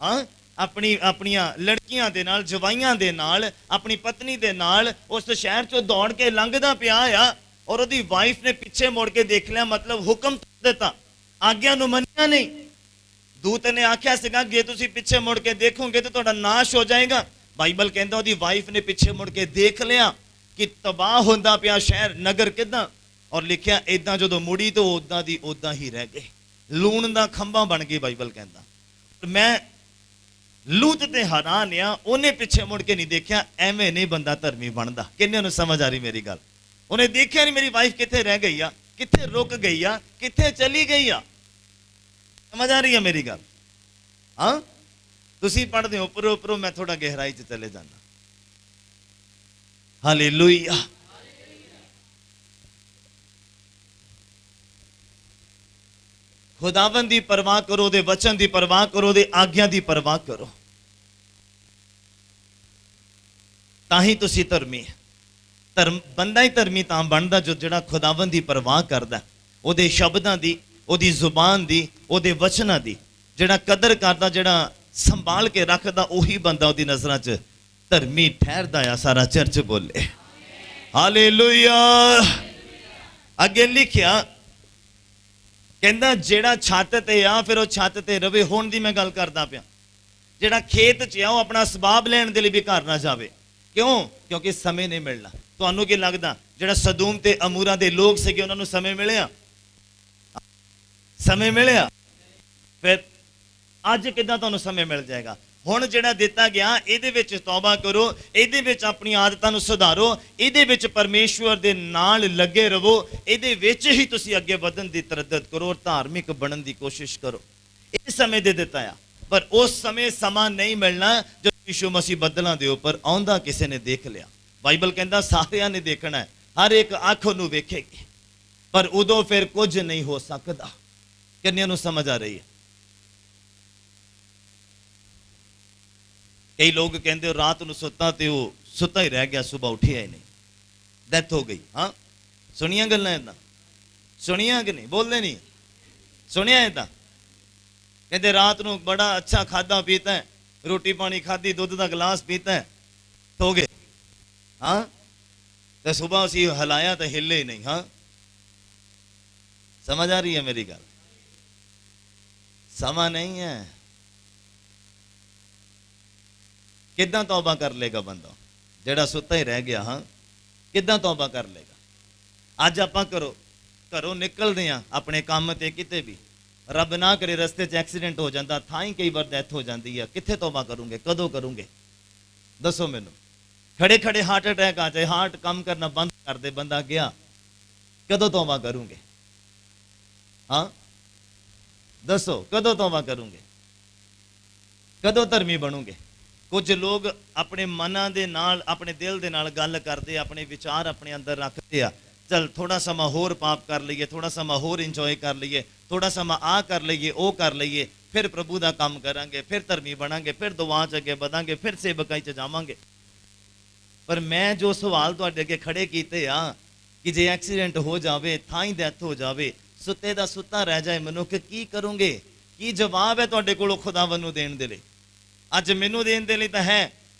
ਹਾਂ, ਆਪਣੀਆਂ ਲੜਕੀਆਂ ਦੇ ਨਾਲ, ਜਵਾਈਆਂ ਦੇ ਨਾਲ, ਆਪਣੀ ਪਤਨੀ ਦੇ ਨਾਲ ਉਸ ਸ਼ਹਿਰ ਚੋਂ ਦੌੜ ਕੇ ਲੰਘਦਾ ਪਿਆ ਆ, ਔਰ ਉਹਦੀ ਵਾਈਫ ਨੇ ਪਿੱਛੇ ਮੁੜ ਕੇ ਦੇਖ ਲਿਆ, ਮਤਲਬ ਹੁਕਮ ਦਿੱਤਾ, ਆਗਿਆ ਨੂੰ ਮੰਨਿਆ ਨਹੀਂ। ਦੂਤ ਨੇ ਆਖਿਆ ਸੀਗਾ ਜੇ ਤੁਸੀਂ ਪਿੱਛੇ ਮੁੜ ਕੇ ਦੇਖੋਗੇ ਤਾਂ ਤੁਹਾਡਾ ਨਾਸ਼ ਹੋ ਜਾਏਗਾ। ਬਾਈਬਲ ਕਹਿੰਦਾ ਉਹਦੀ ਵਾਈਫ ਨੇ ਪਿੱਛੇ ਮੁੜ ਕੇ ਦੇਖ ਲਿਆ ਕਿ ਤਬਾਹ ਹੁੰਦਾ ਪਿਆ ਸ਼ਹਿਰ, ਨਗਰ ਕਿੱਦਾਂ, ਔਰ ਲਿਖਿਆ ਇਦਾਂ ਜਦੋਂ ਮੁੜੀ ਤਾਂ ਉਦਾਂ ਦੀ ਉਦਾਂ ਹੀ ਰਹਿ ਗਏ, ਲੂਣ ਦਾ ਖੰਭਾ ਬਣ ਗਈ। ਬਾਈਬਲ ਕਹਿੰਦਾ ਮੈਂ ਲੂਤ ਤੇ ਹੈਰਾਨ ਆ, ਉਹਨੇ ਪਿੱਛੇ ਮੁੜ ਕੇ ਨਹੀਂ ਦੇਖਿਆ। ਐਵੇਂ ਨਹੀਂ ਬੰਦਾ ਧਰਮੀ ਬਣਦਾ। ਕਿੰਨੇ ਨੂੰ ਸਮਝ ਆ ਰਹੀ ਮੇਰੀ ਗੱਲ? ਉਹਨੇ ਦੇਖਿਆ ਨਹੀਂ ਮੇਰੀ ਵਾਈਫ ਕਿੱਥੇ ਰਹਿ ਗਈ ਆ, ਕਿੱਥੇ ਰੁਕ ਗਈ ਆ, ਕਿੱਥੇ ਚਲੀ ਗਈ ਆ। ਸਮਝ ਆ ਰਹੀ ਹੈ ਮੇਰੀ ਗੱਲ? ਹਾਂ, ਤੁਸੀਂ ਪੜ੍ਹਦੇ ਹੋ ਉੱਪਰੋਂ ਉੱਪਰੋਂ, ਮੈਂ ਥੋੜਾ ਗਹਿਰਾਈ 'ਚ ਚਲੇ ਜਾਂਦਾ। ਹਾਲੇਲੂਇਆ। ਖੁਦਾਵੰਦ ਦੀ ਪਰਵਾਹ ਕਰੋ, ਉਹਦੇ ਵਚਨ ਦੀ ਪਰਵਾਹ ਕਰੋ, ਉਹਦੇ ਆਗਿਆ ਦੀ ਪਰਵਾਹ ਕਰੋ, ਤਾਂ ਹੀ ਤੁਸੀਂ ਧਰਮੀ। ਬੰਦਾ ਹੀ ਧਰਮੀ ਤਾਂ ਬਣਦਾ ਜਿਹੜਾ ਖੁਦਾਵੰਦ ਦੀ ਪਰਵਾਹ ਕਰਦਾ, ਉਹਦੇ ਸ਼ਬਦਾਂ ਦੀ, ਉਹਦੀ ਜ਼ੁਬਾਨ ਦੀ, ਉਹਦੇ ਵਚਨਾਂ ਦੀ ਜਿਹੜਾ ਕਦਰ ਕਰਦਾ, ਜਿਹੜਾ ਸੰਭਾਲ ਕੇ ਰੱਖਦਾ, ਉਹੀ ਬੰਦਾ ਉਹਦੀ ਨਜ਼ਰਾਂ 'ਚ ਧਰਮੀ ਠਹਿਰਦਾ ਆ। ਸਾਰਾ ਚਰਚ ਬੋਲੇ ਹਾਲੇਲੂਇਆ। ਅੱਗੇ ਲਿਖਿਆ ਕਹਿੰਦਾ ਜਿਹੜਾ ਛੱਤ ਤੇ ਆ ਫਿਰ ਉਹ ਛੱਤ ਤੇ ਰਵੇ। ਹੁਣ ਦੀ ਮੈਂ ਗੱਲ ਕਰਦਾ ਪਿਆ, ਜਿਹੜਾ ਖੇਤ 'ਚ ਆ ਉਹ ਆਪਣਾ ਸਬਾਬ ਲੈਣ ਦੇ ਲਈ ਵੀ ਘਰ ਨਾ ਜਾਵੇ। ਕਿਉਂ? ਕਿਉਂਕਿ ਸਮੇਂ ਨਹੀਂ ਮਿਲਣਾ। ਤੁਹਾਨੂੰ ਕੀ ਲੱਗਦਾ ਜਿਹੜਾ ਸਦੂਮ ਤੇ ਅਮੂਰਾ ਦੇ ਲੋਕ ਸੀਗੇ ਉਹਨਾਂ ਨੂੰ ਸਮੇਂ ਮਿਲਿਆ? ਸਮੇਂ ਮਿਲਿਆ? ਫਿਰ ਅੱਜ ਕਿੱਦਾਂ ਤੁਹਾਨੂੰ ਸਮੇਂ ਮਿਲ ਜਾਏਗਾ? ਹੁਣ ਜਿਹੜਾ ਦਿੱਤਾ ਗਿਆ ਇਹਦੇ ਵਿੱਚ ਤੌਬਾ ਕਰੋ, ਇਹਦੇ ਵਿੱਚ ਆਪਣੀ ਆਦਤਾਂ ਨੂੰ ਸੁਧਾਰੋ, ਇਹਦੇ ਵਿੱਚ ਪਰਮੇਸ਼ਵਰ ਦੇ ਨਾਲ ਲੱਗੇ ਰਹੋ, ਇਹਦੇ ਵਿੱਚ ਹੀ ਤੁਸੀਂ ਅੱਗੇ ਵਧਣ ਦੀ ਤਰੱਦਦ ਕਰੋ, ਧਾਰਮਿਕ ਬਣਨ ਦੀ ਕੋਸ਼ਿਸ਼ ਕਰੋ। ਇਹ ਸਮੇਂ ਦੇ ਦਿੱਤਾ ਆ, ਪਰ ਉਸ ਸਮੇਂ ਸਮਾਂ ਨਹੀਂ ਮਿਲਣਾ ਜਦੋਂ ਯਿਸੂ ਮਸੀਹ ਬੱਦਲਾਂ ਦੇ ਉੱਪਰ ਆਉਂਦਾ ਕਿਸੇ ਨੇ ਦੇਖ ਲਿਆ। ਬਾਈਬਲ ਕਹਿੰਦਾ ਸਾਰਿਆਂ ਨੇ ਦੇਖਣਾ ਹੈ, ਹਰ ਇੱਕ ਅੱਖ ਉਹਨੂੰ ਵੇਖੇਗੀ, ਪਰ ਉਦੋਂ ਫਿਰ ਕੁਝ ਨਹੀਂ ਹੋ ਸਕਦਾ। ਕਿੰਨਿਆਂ ਨੂੰ ਸਮਝ ਆ ਰਹੀ ਹੈ? ਕਈ ਲੋਕ ਕਹਿੰਦੇ ਰਾਤ ਨੂੰ ਸੁੱਤਾ ਤੇ ਉਹ ਸੁੱਤਾ ਹੀ ਰਹਿ ਗਿਆ, ਸਵੇਰ ਉੱਠਿਆ ਹੀ ਨਹੀਂ, ਡੈਥ ਹੋ ਗਈ। ਹਾਂ, ਸੁਣੀਆਂ ਗੱਲਾਂ ਏਦਾਂ? ਸੁਣੀਆਂ ਕਿ ਨਹੀਂ? ਬੋਲਦੇ ਨਹੀਂ। ਸੁਣਿਆ ਏਦਾਂ? ਕਹਿੰਦੇ ਰਾਤ ਨੂੰ ਬੜਾ ਅੱਛਾ ਖਾਦਾ ਪੀਤਾ ਹੈ, ਰੋਟੀ ਪਾਣੀ ਖਾਦੀ, ਦੁੱਧ ਦਾ ਗਲਾਸ ਪੀਤਾ ਹੈ, ਸੋ ਗਏ। ਹਾਂ, ਤੇ ਸਵੇਰ ਅਸੀਂ ਹਿਲਾਇਆ ਤਾਂ ਹਿੱਲੇ ਨਹੀਂ। ਹਾਂ, ਸਮਝ ਆ ਰਹੀ ਹੈ ਮੇਰੀ ਗੱਲ? ਸਮਾਂ ਨਹੀਂ ਹੈ। ਕਿੱਦਾਂ ਤੌਬਾ ਕਰ ਲੇਗਾ ਬੰਦਾ ਜਿਹੜਾ ਸੁੱਤਾ ਹੀ ਰਹਿ ਗਿਆ? ਹਾਂ, ਕਿੱਦਾਂ ਤੌਬਾ ਕਰ ਲੇਗਾ? ਅੱਜ ਆਪਾਂ ਘਰੋਂ ਨਿਕਲਦੇ ਆ ਆਪਣੇ ਕੰਮ ਤੇ, ਕਿਤੇ ਵੀ ਰੱਬ ਨਾ ਕਰੇ ਰਸਤੇ 'ਚ ਐਕਸੀਡੈਂਟ ਹੋ ਜਾਂਦਾ, ਥਾਂ ਹੀ ਕਈ ਵਾਰ ਡੈਥ ਹੋ ਜਾਂਦੀ ਆ। ਕਿੱਥੇ ਤੌਬਾ ਕਰੂੰਗੇ? ਕਦੋਂ ਕਰੂੰਗੇ? ਦੱਸੋ ਮੈਨੂੰ। ਖੜੇ ਖੜੇ ਹਾਰਟ ਅਟੈਕ ਆ ਜਾਏ, ਹਾਰਟ ਕੰਮ ਕਰਨਾ ਬੰਦ ਕਰ ਦੇ, ਬੰਦਾ ਗਿਆ, ਕਦੋਂ ਤੌਬਾ ਕਰੂੰਗੇ? ਹਾਂ, ਦੱਸੋ ਕਦੋਂ ਤੌਬਾ ਕਰੂੰਗੇ? ਕਦੋਂ ਧਰਮੀ ਬਣੋਗੇ? ਕੁਝ ਲੋਕ ਆਪਣੇ ਮਨਾਂ ਦੇ ਨਾਲ, ਆਪਣੇ ਦਿਲ ਦੇ ਨਾਲ ਗੱਲ ਕਰਦੇ, ਆਪਣੇ ਵਿਚਾਰ ਆਪਣੇ ਅੰਦਰ ਰੱਖਦੇ ਆ, ਚਲ ਥੋੜਾ ਸਮਾਂ ਹੋਰ ਪਾਪ ਕਰ ਲਈਏ, ਥੋੜਾ ਸਮਾਂ ਹੋਰ ਇੰਜੋਏ ਕਰ ਲਈਏ, ਥੋੜਾ ਸਮਾਂ ਆ ਕਰ ਲਈਏ, ਉਹ ਕਰ ਲਈਏ, ਫਿਰ ਪ੍ਰਭੂ ਦਾ ਕੰਮ ਕਰਾਂਗੇ, ਫਿਰ ਧਰਮੀ ਬਣਾਂਗੇ, ਫਿਰ ਦੁਆ 'ਚ ਅੱਗੇ ਵਧਾਂਗੇ, ਫਿਰ ਸੇਵਕਾਈ 'ਚ ਜਾਵਾਂਗੇ। ਪਰ ਮੈਂ ਜੋ ਸਵਾਲ ਤੁਹਾਡੇ ਅੱਗੇ ਖੜੇ ਕੀਤੇ ਆ ਕਿ ਜੇ ਐਕਸੀਡੈਂਟ ਹੋ ਜਾਵੇ, ਥਾਂ ਹੀ ਡੈਥ ਹੋ ਜਾਵੇ, ਸੁੱਤੇ ਦਾ ਸੁੱਤਾ ਰਹਿ ਜਾਏ ਮਨੁੱਖ, ਕੀ ਕਰੋਗੇ? ਕੀ ਜਵਾਬ ਹੈ ਤੁਹਾਡੇ ਕੋਲੋਂ ਖੁਦਾਵੰਦ ਨੂੰ ਦੇਣ ਦੇ ਲਈ? ਅੱਜ ਮੈਨੂੰ ਦੇਣ ਦੇ ਲਈ ਤਾਂ ਹੈ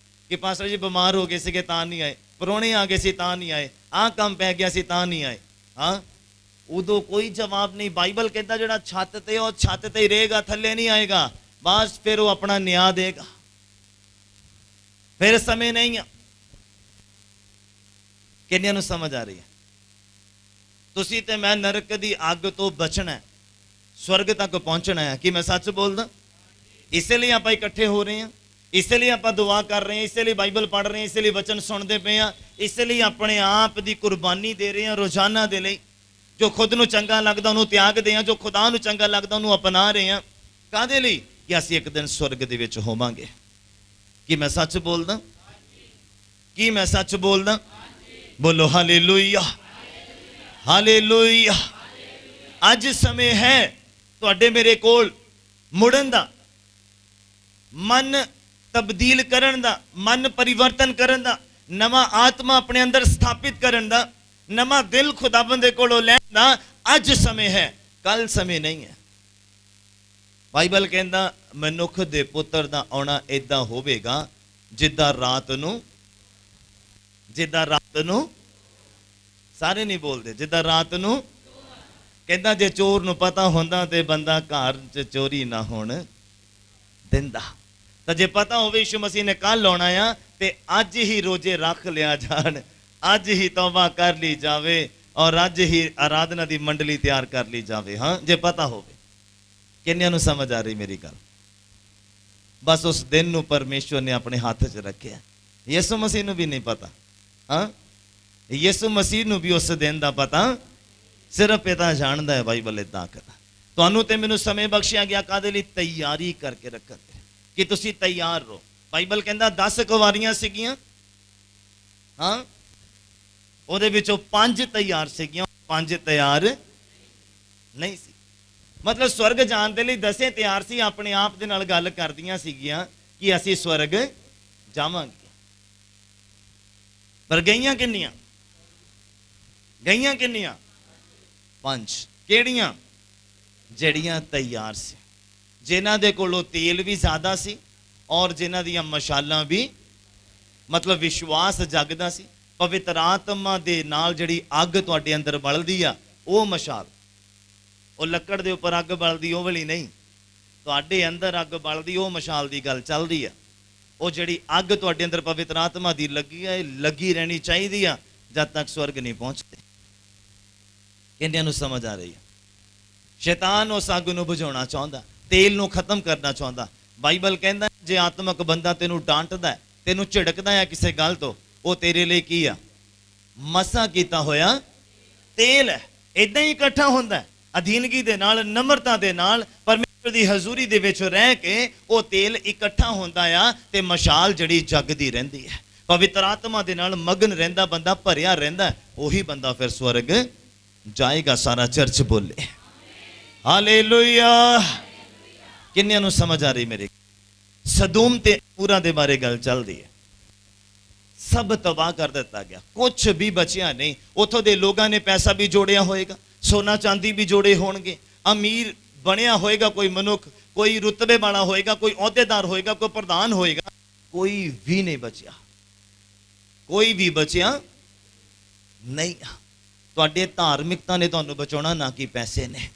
ਕਿ ਪਾਸਟਰ ਜੀ ਬਿਮਾਰ ਹੋ ਗਏ ਸੀਗੇ ਤਾਂ ਨਹੀਂ ਆਏ, ਪ੍ਰਾਹੁਣੇ ਆ ਗਏ ਸੀ ਤਾਂ ਨਹੀਂ ਆਏ, ਆਹ ਕੰਮ ਪੈ ਗਿਆ ਸੀ ਤਾਂ ਨਹੀਂ ਆਏ। ਹਾਂ, ਉਦੋਂ ਕੋਈ ਜਵਾਬ ਨਹੀਂ। ਬਾਈਬਲ ਕਹਿੰਦਾ ਜਿਹੜਾ ਛੱਤ ਤੇ, ਉਹ ਛੱਤ ਤੇ ਹੀ ਰਹੇਗਾ, ਥੱਲੇ ਨਹੀਂ ਆਏਗਾ। ਬਸ ਫਿਰ ਉਹ ਆਪਣਾ ਨਿਆਂ ਦੇਗਾ। ਫਿਰ ਸਮੇਂ ਨਹੀਂ ਆ। ਕਿੰਨਿਆਂ ਨੂੰ ਸਮਝ ਆ ਰਹੀ ਹੈ? ਤੁਸੀਂ ਤੇ ਮੈਂ ਨਰਕ ਦੀ ਅੱਗ ਤੋਂ ਬਚਣਾ, ਸਵਰਗ ਤੱਕ ਪਹੁੰਚਣਾ ਹੈ। ਕਿ ਮੈਂ ਸੱਚ ਬੋਲਦਾ? ਇਸੇ ਲਈ ਆਪਾਂ ਇਕੱਠੇ ਹੋ ਰਹੇ ਹਾਂ, ਇਸੇ ਲਈ ਆਪਾਂ ਦੁਆ ਕਰ ਰਹੇ ਹਾਂ, ਇਸੇ ਲਈ ਬਾਈਬਲ ਪੜ੍ਹ ਰਹੇ ਹਾਂ, ਇਸੇ ਲਈ ਵਚਨ ਸੁਣਦੇ ਪਏ ਹਾਂ, ਇਸੇ ਲਈ ਆਪਣੇ ਆਪ ਦੀ ਕੁਰਬਾਨੀ ਦੇ ਰਹੇ ਹਾਂ ਰੋਜ਼ਾਨਾ ਦੇ ਲਈ। ਜੋ ਖੁਦ ਨੂੰ ਚੰਗਾ ਲੱਗਦਾ ਉਹਨੂੰ ਤਿਆਗਦੇ ਹਾਂ, ਜੋ ਖੁਦਾ ਨੂੰ ਚੰਗਾ ਲੱਗਦਾ ਉਹਨੂੰ ਅਪਣਾ ਰਹੇ ਹਾਂ। ਕਾਹਦੇ ਲਈ? ਕਿ ਅਸੀਂ ਇੱਕ ਦਿਨ ਸਵਰਗ ਦੇ ਵਿੱਚ ਹੋਵਾਂਗੇ। ਕੀ ਮੈਂ ਸੱਚ ਬੋਲਦਾ? ਕੀ ਮੈਂ ਸੱਚ ਬੋਲਦਾ? ਬੋਲੋ ਹਾਲੇਲੂਇਆ, ਹਾਲੇਲੂਇਆ। ਅੱਜ ਸਮੇਂ ਹੈ ਤੁਹਾਡੇ ਮੇਰੇ ਕੋਲ ਮੁੜਨ ਦਾ, ਮਨ ਤਬਦੀਲ ਕਰਨ ਦਾ, ਮਨ ਪਰਿਵਰਤਨ ਕਰਨ ਦਾ, ਨਵਾਂ ਆਤਮਾ ਆਪਣੇ ਅੰਦਰ ਸਥਾਪਿਤ ਕਰਨ ਦਾ, ਨਵਾਂ ਦਿਲ ਖੁਦਾਵੰਦ ਦੇ ਕੋਲੋਂ ਲੈਣ ਦਾ ਅੱਜ ਸਮੇਂ ਹੈ, ਕੱਲ ਸਮੇਂ ਨਹੀਂ ਹੈ। ਬਾਈਬਲ ਕਹਿੰਦਾ ਮਨੁੱਖ ਦੇ ਪੁੱਤਰ ਦਾ ਆਉਣਾ ਏਦਾਂ ਹੋਵੇਗਾ ਜਿੱਦਾਂ ਰਾਤ ਨੂੰ ਸਾਰੇ ਨਹੀਂ ਬੋਲਦੇ, ਜਿੱਦਾਂ ਰਾਤ ਨੂੰ। ਕਹਿੰਦਾ ਜੇ ਚੋਰ ਨੂੰ ਪਤਾ ਹੁੰਦਾ ਤੇ ਬੰਦਾ ਘਰ 'ਚ ਚੋਰੀ ਨਾ ਹੋਣ ਦਿੰਦਾ। ਤਾਂ ਜੇ ਪਤਾ ਹੋਵੇ ਯਿਸੂ ਮਸੀਹ ਨੇ ਕੱਲ ਆਉਣਾ ਆ ਤੇ ਅੱਜ ਹੀ ਰੋਜ਼ੇ ਰੱਖ ਲਿਆ ਜਾਣ, ਅੱਜ ਹੀ ਤੌਬਾ ਕਰ ਲਈ ਜਾਵੇ ਔਰ ਅੱਜ ਹੀ ਆਰਾਧਨਾ ਦੀ ਮੰਡਲੀ ਤਿਆਰ ਕਰ ਲਈ ਜਾਵੇ। ਹਾਂ, ਜੇ ਪਤਾ ਹੋਵੇ। ਕਿੰਨਿਆਂ ਨੂੰ ਸਮਝ ਆ ਰਹੀ ਮੇਰੀ ਗੱਲ? ਬਸ ਉਸ ਦਿਨ ਨੂੰ ਪਰਮੇਸ਼ਵਰ ਨੇ ਆਪਣੇ ਹੱਥ 'ਚ ਰੱਖਿਆ। ਯਿਸੂ ਮਸੀਹ ਨੂੰ ਵੀ ਨਹੀਂ ਪਤਾ। ਹਾਂ, ਯਿਸੂ ਮਸੀਹ ਨੂੰ ਵੀ ਉਸ ਦਿਨ ਦਾ ਪਤਾ ਸਿਰਫ ਪਿਤਾ ਜਾਣਦਾ ਹੈ। ਬਾਈਬਲ ਇਦਾਂ ਕਹਿੰਦਾ। ਤੁਹਾਨੂੰ ਤੇ ਮੈਨੂੰ ਸਮੇਂ ਬਖਸ਼ਿਆ ਗਿਆ ਕਾਹਦੇ ਲਈ? ਤਿਆਰੀ ਕਰਕੇ ਰੱਖਣ ਤੇ, ਕਿ ਤੁਸੀਂ ਤਿਆਰ ਰਹੋ। ਬਾਈਬਲ ਕਹਿੰਦਾ 10 ਕੁਵਾਰੀਆਂ ਸੀਗੀਆਂ, ਹਾਂ, ਉਹਦੇ ਵਿੱਚੋਂ 5 ਤਿਆਰ ਸੀਗੀਆਂ, 5 ਤਿਆਰ ਨਹੀਂ ਸੀ। ਮਤਲਬ ਸਵਰਗ ਜਾਣ ਦੇ ਲਈ 10 ਤਿਆਰ ਸੀ, ਆਪਣੇ ਆਪ ਦੇ ਨਾਲ ਗੱਲ ਕਰਦੀਆਂ ਸੀਗੀਆਂ ਕਿ ਅਸੀਂ ਸਵਰਗ ਜਾਵਾਂਗੇ। ਪਰ ਗਈਆਂ ਕਿੰਨੀਆਂ? 5। ਕਿਹੜੀਆਂ? ਜਿਹੜੀਆਂ ਤਿਆਰ ਸੀ, ਜਿਨ੍ਹਾਂ ਦੇ ਕੋਲੋਂ ਤੇਲ ਵੀ ਜ਼ਿਆਦਾ ਸੀ ਔਰ ਜਿਨ੍ਹਾਂ ਦੀਆਂ ਮਸ਼ਾਲਾਂ ਵੀ, ਮਤਲਬ ਵਿਸ਼ਵਾਸ ਜਗਦਾ ਸੀ। ਪਵਿੱਤਰ ਆਤਮਾ ਦੇ ਨਾਲ ਜਿਹੜੀ ਅੱਗ ਤੁਹਾਡੇ ਅੰਦਰ ਬਲਦੀ ਆ, ਉਹ ਮਸ਼ਾਲ, ਉਹ ਲੱਕੜ ਦੇ ਉੱਪਰ ਅੱਗ ਬਲਦੀ ਉਹ ਵਾਲੀ ਨਹੀਂ, ਤੁਹਾਡੇ ਅੰਦਰ ਅੱਗ ਬਲਦੀ ਉਹ ਮਸ਼ਾਲ ਦੀ ਗੱਲ ਚੱਲਦੀ ਆ। ਉਹ ਜਿਹੜੀ ਅੱਗ ਤੁਹਾਡੇ ਅੰਦਰ ਪਵਿੱਤਰ ਆਤਮਾ ਦੀ ਲੱਗੀ ਆ, ਇਹ ਲੱਗੀ ਰਹਿਣੀ ਚਾਹੀਦੀ ਆ ਜਦ ਤੱਕ ਸਵਰਗ ਨਹੀਂ ਪਹੁੰਚਦੇ। ਕਿੰਨਿਆਂ ਨੂੰ ਸਮਝ ਆ ਰਹੀ ਹੈ? ਸ਼ੈਤਾਨ ਉਸ ਅੱਗ ਨੂੰ ਬੁਝਾਉਣਾ ਚਾਹੁੰਦਾ, ਤੇਲ ਨੂੰ ਖਤਮ ਕਰਨਾ ਚਾਹੁੰਦਾ। ਬਾਈਬਲ ਕਹਿੰਦਾ ਜੇ ਆਤਮਕ ਬੰਦਾ ਤੈਨੂੰ ਡਾਂਟਦਾ, ਤੈਨੂੰ ਝਿੜਕਦਾ ਹੈ ਕਿਸੇ ਗੱਲ ਤੋਂ, ਉਹ ਤੇਰੇ ਲਈ ਕੀ ਆ? ਮਸਾ ਕੀਤਾ ਹੋਇਆ ਤੇਲ ਹੈ। ਇਦਾਂ ਹੀ ਇਕੱਠਾ ਹੁੰਦਾ ਅਧੀਨਗੀ ਦੇ ਨਾਲ, ਨਮਰਤਾ ਦੇ ਨਾਲ, ਪਰਮੇਸ਼ਰ ਦੀ ਹਜ਼ੂਰੀ ਦੇ ਵਿੱਚ ਰਹਿ ਕੇ ਉਹ ਤੇਲ ਇਕੱਠਾ ਹੁੰਦਾ ਆ ਤੇ ਮਸ਼ਾਲ ਜਿਹੜੀ ਜਗਦੀ ਰਹਿੰਦੀ ਹੈ। ਪਵਿੱਤਰ ਆਤਮਾ ਦੇ ਨਾਲ ਮਗਨ ਰਹਿੰਦਾ ਬੰਦਾ, ਭਰਿਆ ਰਹਿੰਦਾ, ਉਹੀ ਬੰਦਾ ਫਿਰ ਸਵਰਗ ਜਾਏਗਾ। ਸਾਰਾ ਚਰਚ ਬੋਲੇ ਹਾਲੇਲੂਇਆ। ਕਿੰਨਿਆਂ ਨੂੰ ਸਮਝ ਆ ਰਹੀ ਮੇਰੀ? ਸਦੂਮ ਤੇ ਅਮੋਰਾ ਦੇ ਬਾਰੇ ਗੱਲ ਚੱਲਦੀ ਹੈ। ਸਭ ਤਬਾਹ ਕਰ ਦਿੱਤਾ ਗਿਆ, ਕੁਛ ਵੀ ਬਚਿਆ ਨਹੀਂ। ਉਥੋਂ ਦੇ ਲੋਕਾਂ ਨੇ ਪੈਸਾ ਵੀ ਜੋੜਿਆ ਹੋਏਗਾ, ਸੋਨਾ ਚਾਂਦੀ ਵੀ ਜੋੜੇ ਹੋਣਗੇ, ਅਮੀਰ ਬਣਿਆ ਹੋਏਗਾ ਕੋਈ ਮਨੁੱਖ, ਕੋਈ ਰੁਤਬੇ ਵਾਲਾ ਹੋਏਗਾ, ਕੋਈ ਅਹੁਦੇਦਾਰ ਹੋਏਗਾ, ਕੋਈ ਪ੍ਰਧਾਨ ਹੋਏਗਾ, ਕੋਈ ਵੀ ਨਹੀਂ ਬਚਿਆ, ਕੋਈ ਵੀ ਬਚਿਆ ਨਹੀਂ। ਤੁਹਾਡੇ ਧਾਰਮਿਕਤਾ ਨੇ ਤੁਹਾਨੂੰ ਬਚਾਉਣਾ, ਨਾ ਕਿ ਪੈਸੇ ਨੇ।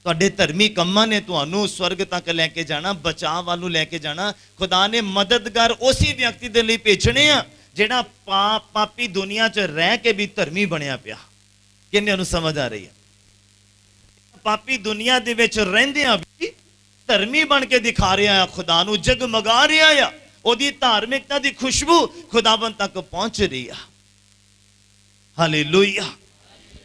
ਤੁਹਾਡੇ ਧਰਮੀ ਕੰਮਾਂ ਨੇ ਤੁਹਾਨੂੰ ਸਵਰਗ ਤੱਕ ਲੈ ਕੇ ਜਾਣਾ, ਬਚਾਅ ਵੱਲ ਨੂੰ ਲੈ ਕੇ ਜਾਣਾ। ਖੁਦਾ ਨੇ ਮਦਦਗਾਰ ਉਸੇ ਵਿਅਕਤੀ ਦੇ ਲਈ ਭੇਜਣੇ ਆ ਜਿਹੜਾ ਪਾਪੀ ਦੁਨੀਆ 'ਚ ਰਹਿ ਕੇ ਵੀ ਧਰਮੀ ਬਣਿਆ ਪਿਆ। ਕਿੰਨਿਆਂ ਨੂੰ ਸਮਝ ਆ ਰਹੀ ਹੈ? ਪਾਪੀ ਦੁਨੀਆ ਦੇ ਵਿੱਚ ਰਹਿੰਦਿਆਂ ਵੀ ਧਰਮੀ ਬਣ ਕੇ ਦਿਖਾ ਰਿਹਾ ਆ, ਖੁਦਾ ਨੂੰ ਜਗਮਗਾ ਰਿਹਾ ਆ। ਉਹਦੀ ਧਾਰਮਿਕਤਾ ਦੀ ਖੁਸ਼ਬੂ ਖੁਦਾਵੰਦ ਤੱਕ ਪਹੁੰਚ ਰਹੀ ਆ। ਹਾਲੇਲੂਇਆ।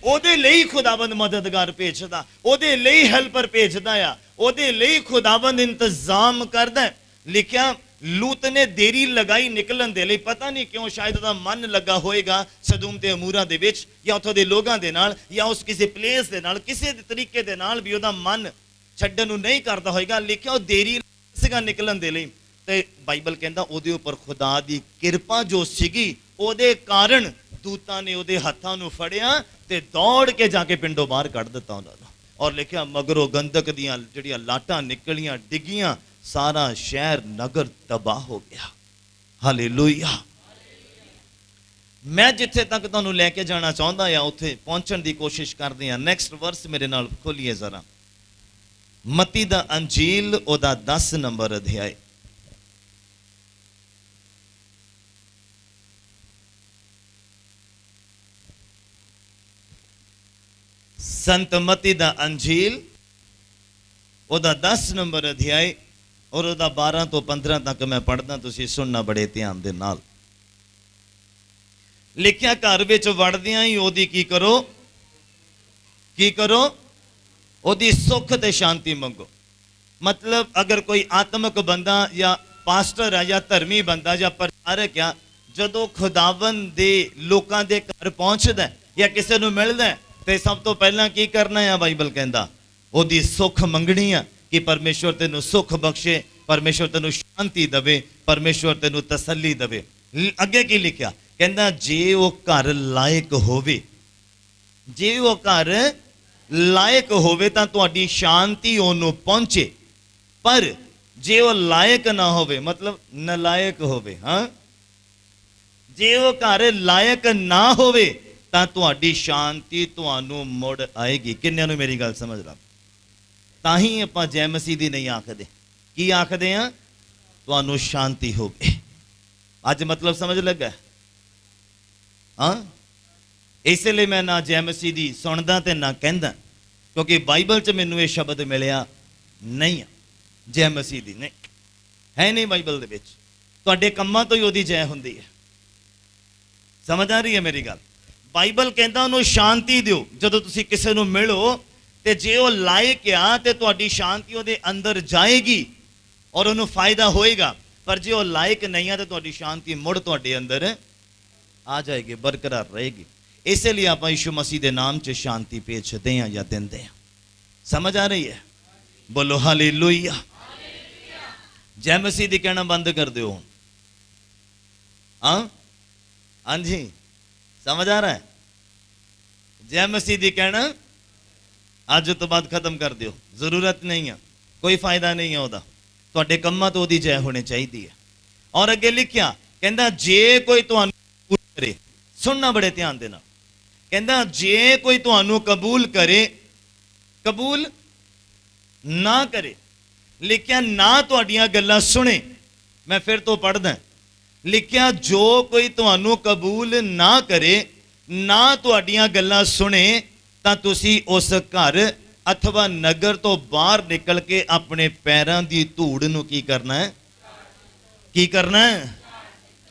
ਉਹਦੇ ਲਈ ਖੁਦਾਵੰਦ ਮਦਦਗਾਰ ਭੇਜਦਾ, ਉਹਦੇ ਲਈ ਹੈਲਪਰ ਭੇਜਦਾ ਆ, ਉਹਦੇ ਲਈ ਖੁਦਾਵੰਦ ਇੰਤਜ਼ਾਮ ਕਰਦਾ। ਲਿਖਿਆ ਲੂਤ ਨੇ ਦੇਰੀ ਲਗਾਈ ਨਿਕਲਣ ਦੇ ਲਈ, ਪਤਾ ਨਹੀਂ ਕਿਉਂ, ਸ਼ਾਇਦ ਉਹਦਾ ਮਨ ਲੱਗਾ ਹੋਏਗਾ ਸਦੂਮ ਤੇ ਅਮੋਰਾ ਦੇ ਵਿੱਚ, ਜਾਂ ਉੱਥੋਂ ਦੇ ਲੋਕਾਂ ਦੇ ਨਾਲ, ਜਾਂ ਉਸ ਕਿਸੇ ਪਲੇਸ ਦੇ ਨਾਲ, ਕਿਸੇ ਤਰੀਕੇ ਦੇ ਨਾਲ ਵੀ ਉਹਦਾ ਮਨ ਛੱਡਣ ਨੂੰ ਨਹੀਂ ਕਰਦਾ ਹੋਏਗਾ। ਲਿਖਿਆ ਉਹ ਦੇਰੀ ਸੀਗਾ ਨਿਕਲਣ ਦੇ ਲਈ, ਤੇ ਬਾਈਬਲ ਕਹਿੰਦਾ ਉਹਦੇ ਉੱਪਰ ਖੁਦਾ ਦੀ ਕਿਰਪਾ ਜੋ ਸੀਗੀ, ਉਹਦੇ ਕਾਰਨ ਦੂਤਾਂ ਨੇ ਉਹਦੇ ਹੱਥਾਂ ਨੂੰ ਫੜਿਆ ਤੇ ਦੌੜ ਕੇ ਜਾ ਕੇ ਪਿੰਡੋਂ ਬਾਹਰ ਕੱਢ ਦਿੱਤਾ ਉਹਨਾਂ ਨੂੰ। ਔਰ ਲਿਖਿਆ ਮਗਰੋਂ ਗੰਦਕ ਦੀਆਂ ਜਿਹੜੀਆਂ ਲਾਟਾਂ ਨਿਕਲੀਆਂ, ਡਿੱਗੀਆਂ, ਸਾਰਾ ਸ਼ਹਿਰ ਨਗਰ ਤਬਾਹ ਹੋ ਗਿਆ। ਹਾਲੇਲੂਇਆ। ਮੈਂ ਜਿੱਥੇ ਤੱਕ ਤੁਹਾਨੂੰ ਲੈ ਕੇ ਜਾਣਾ ਚਾਹੁੰਦਾ ਆ ਉੱਥੇ ਪਹੁੰਚਣ ਦੀ ਕੋਸ਼ਿਸ਼ ਕਰਦੇ ਆ। ਨੈਕਸਟ ਵਰਸ ਮੇਰੇ ਨਾਲ ਖੋਲੀਏ ਜ਼ਰਾ, ਮਤੀ ਦਾ ਅੰਜੀਲ ਉਹਦਾ 10 ਨੰਬਰ ਅਧਿਆਇ। ਸੰਤ ਮਤੀ ਦਾ ਅੰਜੀਲ ਉਹਦਾ 10 ਨੰਬਰ ਅਧਿਆਇ ਔਰ ਉਹਦਾ 12 ਤੋਂ 15 ਤੱਕ ਮੈਂ ਪੜ੍ਹਦਾ, ਤੁਸੀਂ ਸੁਣਨਾ ਬੜੇ ਧਿਆਨ ਦੇ ਨਾਲ। ਲਿਖਿਆ ਘਰ ਵਿੱਚ ਵੜਦਿਆਂ ਹੀ ਉਹਦੀ ਕੀ ਕਰੋ? ਉਹਦੀ ਸੁੱਖ ਤੇ ਸ਼ਾਂਤੀ ਮੰਗੋ। ਮਤਲਬ ਅਗਰ ਕੋਈ ਆਤਮਿਕ ਬੰਦਾ ਜਾਂ ਪਾਸਟਰ ਹੈ ਜਾਂ ਧਰਮੀ ਬੰਦਾ ਜਾਂ ਪ੍ਰਚਾਰਕ ਆ, ਜਦੋਂ ਖੁਦਾਵੰਦ ਦੇ ਲੋਕਾਂ ਦੇ ਘਰ ਪਹੁੰਚਦਾ ਜਾਂ ਕਿਸੇ ਨੂੰ ਮਿਲਦਾ ਤੇ ਸਭ ਤੋਂ ਪਹਿਲਾਂ ਕੀ ਕਰਨਾ ਆ? ਬਾਈਬਲ ਕਹਿੰਦਾ ਉਹਦੀ ਸੁੱਖ ਮੰਗਣੀ ਆ ਕਿ ਪਰਮੇਸ਼ਵਰ ਤੈਨੂੰ ਸੁੱਖ ਬਖਸ਼ੇ, ਪਰਮੇਸ਼ਵਰ ਤੈਨੂੰ ਸ਼ਾਂਤੀ ਦੇਵੇ, ਪਰਮੇਸ਼ਵਰ ਤੈਨੂੰ ਤਸੱਲੀ ਦੇਵੇ। ਅੱਗੇ ਕੀ ਲਿਖਿਆ? ਕਹਿੰਦਾ ਜੇ ਉਹ ਘਰ ਲਾਇਕ ਹੋਵੇ, ਜੇ ਉਹ ਘਰ ਲਾਇਕ ਹੋਵੇ ਤਾਂ ਤੁਹਾਡੀ ਸ਼ਾਂਤੀ ਉਹਨੂੰ ਪਹੁੰਚੇ, ਪਰ ਜੇ ਉਹ ਲਾਇਕ ਨਾ ਹੋਵੇ, ਮਤਲਬ ਨਲਾਇਕ ਹੋਵੇ, ਹਾਂ, ਜੇ ਉਹ ਘਰ ਲਾਇਕ ਨਾ ਹੋਵੇ ਤਾਂ ਤੁਹਾਡੀ ਸ਼ਾਂਤੀ ਤੁਹਾਨੂੰ ਮੁੜ ਆਏਗੀ। ਕਿੰਨਿਆਂ ਨੂੰ ਮੇਰੀ ਗੱਲ ਸਮਝ ਲੱਗ? ਤਾਂ ਹੀ ਆਪਾਂ ਜੈ ਮਸੀਹ ਦੀ ਨਹੀਂ ਆਖਦੇ। ਕੀ ਆਖਦੇ ਆ? ਤੁਹਾਨੂੰ ਸ਼ਾਂਤੀ ਹੋਵੇ। ਅੱਜ ਮਤਲਬ ਸਮਝ ਲੱਗਾ? ਹਾਂ, ਇਸ ਲਈ ਮੈਂ ਨਾ ਜੈ ਮਸੀਹ ਦੀ ਸੁਣਦਾ ਤੇ ਨਾ ਕਹਿੰਦਾ, ਕਿਉਂਕਿ ਬਾਈਬਲ 'ਚ ਮੈਨੂੰ ਇਹ ਸ਼ਬਦ ਮਿਲਿਆ ਨਹੀਂ ਆ। ਜੈ ਮਸੀਹ ਦੀ ਨਹੀਂ ਹੈ, ਨਹੀਂ ਬਾਈਬਲ ਦੇ ਵਿੱਚ। ਤੁਹਾਡੇ ਕੰਮਾਂ ਤੋਂ ਹੀ ਉਹਦੀ ਜੈ ਹੁੰਦੀ ਹੈ। ਸਮਝ ਆ ਰਹੀ ਹੈ ਮੇਰੀ ਗੱਲ? ਬਾਈਬਲ ਕਹਿੰਦਾ ਉਹਨੂੰ ਸ਼ਾਂਤੀ ਦਿਓ। ਜਦੋਂ ਤੁਸੀਂ ਕਿਸੇ ਨੂੰ ਮਿਲੋ ਤੇ ਜੇ ਉਹ ਲਾਇਕ ਆ ਤੇ ਤੁਹਾਡੀ ਸ਼ਾਂਤੀ ਉਹਦੇ ਅੰਦਰ ਜਾਏਗੀ ਔਰ ਉਹਨੂੰ ਫਾਇਦਾ ਹੋਏਗਾ, ਪਰ ਜੇ ਉਹ ਲਾਇਕ ਨਹੀਂ ਆ ਤੇ ਤੁਹਾਡੀ ਸ਼ਾਂਤੀ ਮੁੜ ਤੁਹਾਡੇ ਅੰਦਰ ਆ ਜਾਏਗੀ, ਬਰਕਰਾਰ ਰਹੇਗੀ। ਇਸੇ ਲਈ ਆਪਾਂ ਯਿਸੂ ਮਸੀਹ ਦੇ ਨਾਮ 'ਚ ਸ਼ਾਂਤੀ ਭੇਜਦੇ ਹਾਂ ਜਾਂ ਦਿੰਦੇ ਹਾਂ। ਸਮਝ ਆ ਰਹੀ ਹੈ? ਬੋਲੋ ਹਾਲੇਲੂਇਆ। ਜੈ ਮਸੀਹ ਦੀ ਕਹਿਣਾ ਬੰਦ ਕਰ ਦਿਓ। ਹਾਂ, ਹਾਂਜੀ, ਸਮਝ ਆ ਰਹਾ ਹੈ? ਜੈ ਮਸੀਹ ਦੀ ਕਹਿਣਾ ਅੱਜ ਤੋਂ ਬਾਅਦ ਖਤਮ ਕਰ ਦਿਓ। ਜ਼ਰੂਰਤ ਨਹੀਂ ਆ, ਕੋਈ ਫਾਇਦਾ ਨਹੀਂ ਹੈ ਉਹਦਾ। ਤੁਹਾਡੇ ਕੰਮਾਂ ਤੋਂ ਉਹਦੀ ਜੈ ਹੋਣੀ ਚਾਹੀਦੀ ਹੈ। ਔਰ ਅੱਗੇ ਲਿਖਿਆ, ਕਹਿੰਦਾ ਜੇ ਕੋਈ ਤੁਹਾਨੂੰ ਕਬੂਲ ਕਰੇ, ਸੁਣਨਾ ਬੜੇ ਧਿਆਨ ਦੇ ਨਾਲ, ਕਹਿੰਦਾ ਜੇ ਕੋਈ ਤੁਹਾਨੂੰ ਕਬੂਲ ਕਰੇ, ਕਬੂਲ ਨਾ ਕਰੇ, ਲਿਖਿਆ ਨਾ ਤੁਹਾਡੀਆਂ ਗੱਲਾਂ ਸੁਣੇ। ਮੈਂ ਫਿਰ ਤੋਂ ਪੜ੍ਹਦਾ, ਲਿਖਿਆ ਜੋ ਕੋਈ ਤੁਹਾਨੂੰ ਕਬੂਲ ਨਾ ਕਰੇ, ਨਾ ਤੁਹਾਡੀਆਂ ਗੱਲਾਂ ਸੁਣੇ, ਤਾਂ ਤੁਸੀਂ ਉਸ ਘਰ ਅਥਵਾ ਨਗਰ ਤੋਂ ਬਾਹਰ ਨਿਕਲ ਕੇ ਆਪਣੇ ਪੈਰਾਂ ਦੀ ਧੂੜ ਨੂੰ ਕੀ ਕਰਨਾ ਹੈ? ਕੀ ਕਰਨਾ ਹੈ?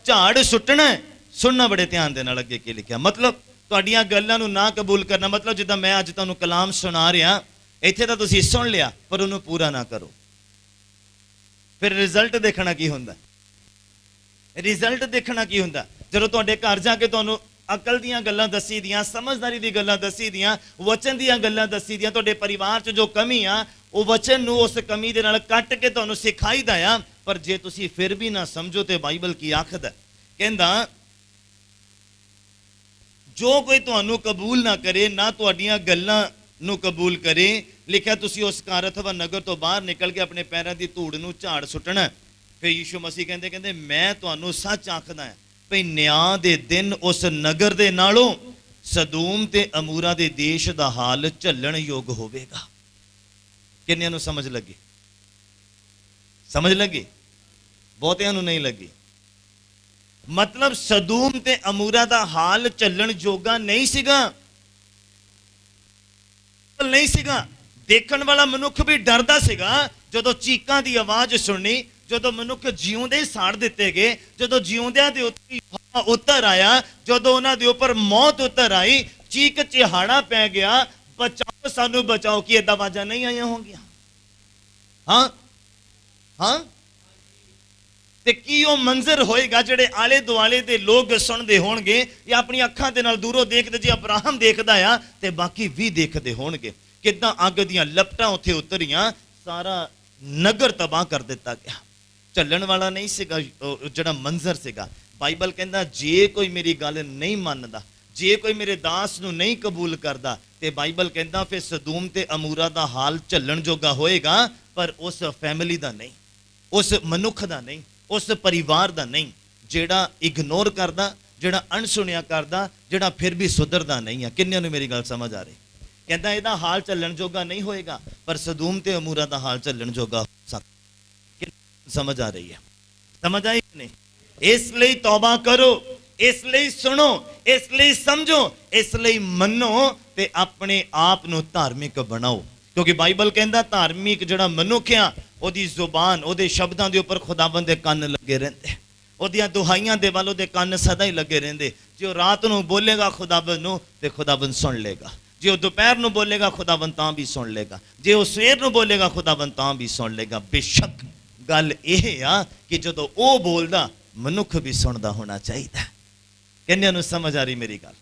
ਝਾੜ ਸੁੱਟਣਾ ਹੈ। ਸੁਣਨਾ ਬੜੇ ਧਿਆਨ ਦੇ ਨਾਲ, ਅੱਗੇ ਕੀ ਲਿਖਿਆ। ਮਤਲਬ ਤੁਹਾਡੀਆਂ ਗੱਲਾਂ ਨੂੰ ਨਾ ਕਬੂਲ ਕਰਨਾ, ਮਤਲਬ ਜਿੱਦਾਂ ਮੈਂ ਅੱਜ ਤੁਹਾਨੂੰ ਕਲਾਮ ਸੁਣਾ ਰਿਹਾ, ਇੱਥੇ ਤਾਂ ਤੁਸੀਂ ਸੁਣ ਲਿਆ ਪਰ ਉਹਨੂੰ ਪੂਰਾ ਨਾ ਕਰੋ। ਫਿਰ ਰਿਜ਼ਲਟ ਦੇਖਣਾ ਕੀ ਹੁੰਦਾ? ਰਿਜ਼ਲਟ ਦੇਖਣਾ ਕੀ ਹੁੰਦਾ? ਜਦੋਂ ਤੁਹਾਡੇ ਘਰ ਜਾ ਕੇ ਤੁਹਾਨੂੰ ਅਕਲ ਦੀਆਂ ਗੱਲਾਂ ਦੱਸੀ ਦੀਆਂ, ਸਮਝਦਾਰੀ ਦੀ ਗੱਲਾਂ ਦੱਸੀ ਦੀਆਂ, ਵਚਨ ਦੀਆਂ ਗੱਲਾਂ ਦੱਸੀ ਦੀਆਂ, ਤੁਹਾਡੇ ਪਰਿਵਾਰ 'ਚ ਜੋ ਕਮੀ ਆ ਉਹ ਵਚਨ ਨੂੰ ਉਸ ਕਮੀ ਦੇ ਨਾਲ ਕੱਟ ਕੇ ਤੁਹਾਨੂੰ ਸਿਖਾਈਦਾ ਆ। ਪਰ ਜੇ ਤੁਸੀਂ ਫਿਰ ਵੀ ਨਾ ਸਮਝੋ ਤੇ ਬਾਈਬਲ ਕੀ ਆਖਦਾ? ਕਹਿੰਦਾ ਜੋ ਕੋਈ ਤੁਹਾਨੂੰ ਕਬੂਲ ਨਾ ਕਰੇ, ਨਾ ਤੁਹਾਡੀਆਂ ਗੱਲਾਂ ਨੂੰ ਕਬੂਲ ਕਰੇ, ਲਿਖਿਆ ਤੁਸੀਂ ਉਸ ਘਰ ਅਥਵਾ ਨਗਰ ਤੋਂ ਬਾਹਰ ਨਿਕਲ ਕੇ ਆਪਣੇ ਪੈਰਾਂ ਦੀ ਧੂੜ ਨੂੰ ਝਾੜ ਸੁੱਟਣਾ। ਫਿਰ ਯਿਸੂ ਮਸੀਹ ਕਹਿੰਦੇ ਮੈਂ ਤੁਹਾਨੂੰ ਸੱਚ ਆਖਦਾ ਹਾਂ ਭਈ ਨਿਆਂ ਦੇ ਦਿਨ ਉਸ ਨਗਰ ਦੇ ਨਾਲੋਂ ਸਦੂਮ ਤੇ ਅਮੂਰਾ ਦੇ ਦੇਸ਼ ਦਾ ਹਾਲ ਝੱਲਣ ਯੋਗ ਹੋਵੇਗਾ। ਕਿੰਨਿਆਂ ਨੂੰ ਸਮਝ ਲੱਗੀ? ਸਮਝ ਲੱਗੀ? ਬਹੁਤਿਆਂ ਨੂੰ ਨਹੀਂ ਲੱਗੀ। ਮਤਲਬ ਸਦੂਮ ਤੇ ਅਮੂਰਾ ਦਾ ਹਾਲ ਝੱਲਣ ਜੋਗਾ ਨਹੀਂ ਸੀਗਾ, ਨਹੀਂ ਸੀਗਾ। ਦੇਖਣ ਵਾਲਾ ਮਨੁੱਖ ਵੀ ਡਰਦਾ ਸੀਗਾ ਜਦੋਂ ਚੀਕਾਂ ਦੀ ਆਵਾਜ਼ ਸੁਣਨੀ, ਜਦੋਂ ਮਨੁੱਖ ਜਿਉਂਦੇ ਸਾੜ ਦਿੱਤੇ ਗਏ, ਜਦੋਂ ਜਿਉਂਦਿਆਂ ਦੇ ਉੱਤੇ ਉਤਰ ਆਇਆ, ਜਦੋਂ ਉਹਨਾਂ ਦੇ ਉੱਪਰ ਮੌਤ ਉਤਰ ਆਈ, ਚੀਕ ਚਿਹਾੜਾ ਪੈ ਗਿਆ, ਬਚਾਓ ਸਾਨੂੰ ਬਚਾਓ। ਕੀ ਏਦਾਂ ਆਵਾਜ਼ਾਂ ਨਹੀਂ ਆਈਆਂ ਹੋਣਗੀਆਂ? ਹਾਂ ਹਾਂ। ਤੇ ਕੀ ਉਹ ਮੰਜ਼ਰ ਹੋਏਗਾ ਜਿਹੜੇ ਆਲੇ ਦੁਆਲੇ ਦੇ ਲੋਕ ਸੁਣਦੇ ਹੋਣਗੇ ਜਾਂ ਆਪਣੀ ਅੱਖਾਂ ਦੇ ਨਾਲ ਦੂਰੋਂ ਦੇਖਦੇ, ਜੇ ਅਬਰਾਹਮ ਦੇਖਦਾ ਆ ਤੇ ਬਾਕੀ ਵੀ ਦੇਖਦੇ ਹੋਣਗੇ, ਕਿੱਦਾਂ ਅੱਗ ਦੀਆਂ ਲਪਟਾਂ ਉੱਥੇ ਉਤਰੀਆਂ, ਸਾਰਾ ਨਗਰ ਤਬਾਹ ਕਰ ਦਿੱਤਾ ਗਿਆ। ਚੱਲਣ ਵਾਲਾ ਨਹੀਂ ਸੀਗਾ ਜਿਹੜਾ ਮੰਜ਼ਰ ਸੀਗਾ। ਬਾਈਬਲ ਕਹਿੰਦਾ ਜੇ ਕੋਈ ਮੇਰੀ ਗੱਲ ਨਹੀਂ ਮੰਨਦਾ, ਜੇ ਕੋਈ ਮੇਰੇ ਦਾਸ ਨੂੰ ਨਹੀਂ ਕਬੂਲ ਕਰਦਾ, ਤੇ ਬਾਈਬਲ ਕਹਿੰਦਾ ਫਿਰ ਸਦੂਮ ਤੇ ਅਮੂਰਾ ਦਾ ਹਾਲ ਝੱਲਣ ਜੋਗਾ ਹੋਏਗਾ, ਪਰ ਉਸ ਫੈਮਿਲੀ ਦਾ ਨਹੀਂ, ਉਸ ਮਨੁੱਖ ਦਾ ਨਹੀਂ, ਉਸ ਪਰਿਵਾਰ ਦਾ ਨਹੀਂ, ਜਿਹੜਾ ਇਗਨੋਰ ਕਰਦਾ, ਜਿਹੜਾ ਅਣਸੁਣਿਆ ਕਰਦਾ, ਜਿਹੜਾ ਫਿਰ ਵੀ ਸੁਧਰਦਾ ਨਹੀਂ ਆ। ਕਿੰਨਿਆਂ ਨੂੰ ਮੇਰੀ ਗੱਲ ਸਮਝ ਆ ਰਹੀ? ਕਹਿੰਦਾ ਇਹਦਾ ਹਾਲ ਚੱਲਣ ਜੋਗਾ ਨਹੀਂ ਹੋਏਗਾ, ਪਰ ਸਦੂਮ ਤੇ ਅਮੂਰਾ ਦਾ ਹਾਲ ਚੱਲਣ ਜੋਗਾ ਹੋ ਸਕਦਾ। ਸਮਝ ਆ ਰਹੀ ਹੈ? ਸਮਝ ਆਈ ਨਹੀਂ? ਇਸ ਲਈ ਤੌਬਾ ਕਰੋ, ਇਸ ਲਈ ਸੁਣੋ, ਇਸ ਲਈ ਸਮਝੋ, ਇਸ ਲਈ ਮੰਨੋ ਤੇ ਆਪਣੇ ਆਪ ਨੂੰ ਧਾਰਮਿਕ ਬਣਾਓ। ਕਿਉਂਕਿ ਬਾਈਬਲ ਕਹਿੰਦਾ ਧਾਰਮਿਕ ਜਿਹੜਾ ਮਨੁੱਖ ਆ, ਉਹਦੀ ਜ਼ੁਬਾਨ, ਉਹਦੇ ਸ਼ਬਦਾਂ ਦੇ ਉੱਪਰ ਖੁਦਾਵੰਦ ਦੇ ਕੰਨ ਲੱਗੇ ਰਹਿੰਦੇ, ਉਹਦੀਆਂ ਦੁਹਾਈਆਂ ਦੇ ਵੱਲ ਉਹਦੇ ਕੰਨ ਸਦਾ ਹੀ ਲੱਗੇ ਰਹਿੰਦੇ। ਜੇ ਉਹ ਰਾਤ ਨੂੰ ਬੋਲੇਗਾ ਖੁਦਾਵੰਦ ਨੂੰ ਤੇ ਖੁਦਾਵੰਦ ਸੁਣ ਲੇਗਾ, ਜੇ ਉਹ ਦੁਪਹਿਰ ਨੂੰ ਬੋਲੇਗਾ ਖੁਦਾਵੰਦ ਤਾਂ ਵੀ ਸੁਣ ਲੇਗਾ, ਜੇ ਉਹ ਸਵੇਰ ਨੂੰ ਬੋਲੇਗਾ ਖੁਦਾਵੰਦ ਤਾਂ ਵੀ ਸੁਣ ਲੇਗਾ। ਬੇਸ਼ੱਕ ਗੱਲ ਇਹ ਆ ਕਿ ਜਦੋਂ ਉਹ ਬੋਲਦਾ ਮਨੁੱਖ ਵੀ ਸੁਣਦਾ ਹੋਣਾ ਚਾਹੀਦਾ। ਕਿੰਨਿਆਂ ਨੂੰ ਸਮਝ ਆ ਰਹੀ ਮੇਰੀ ਗੱਲ?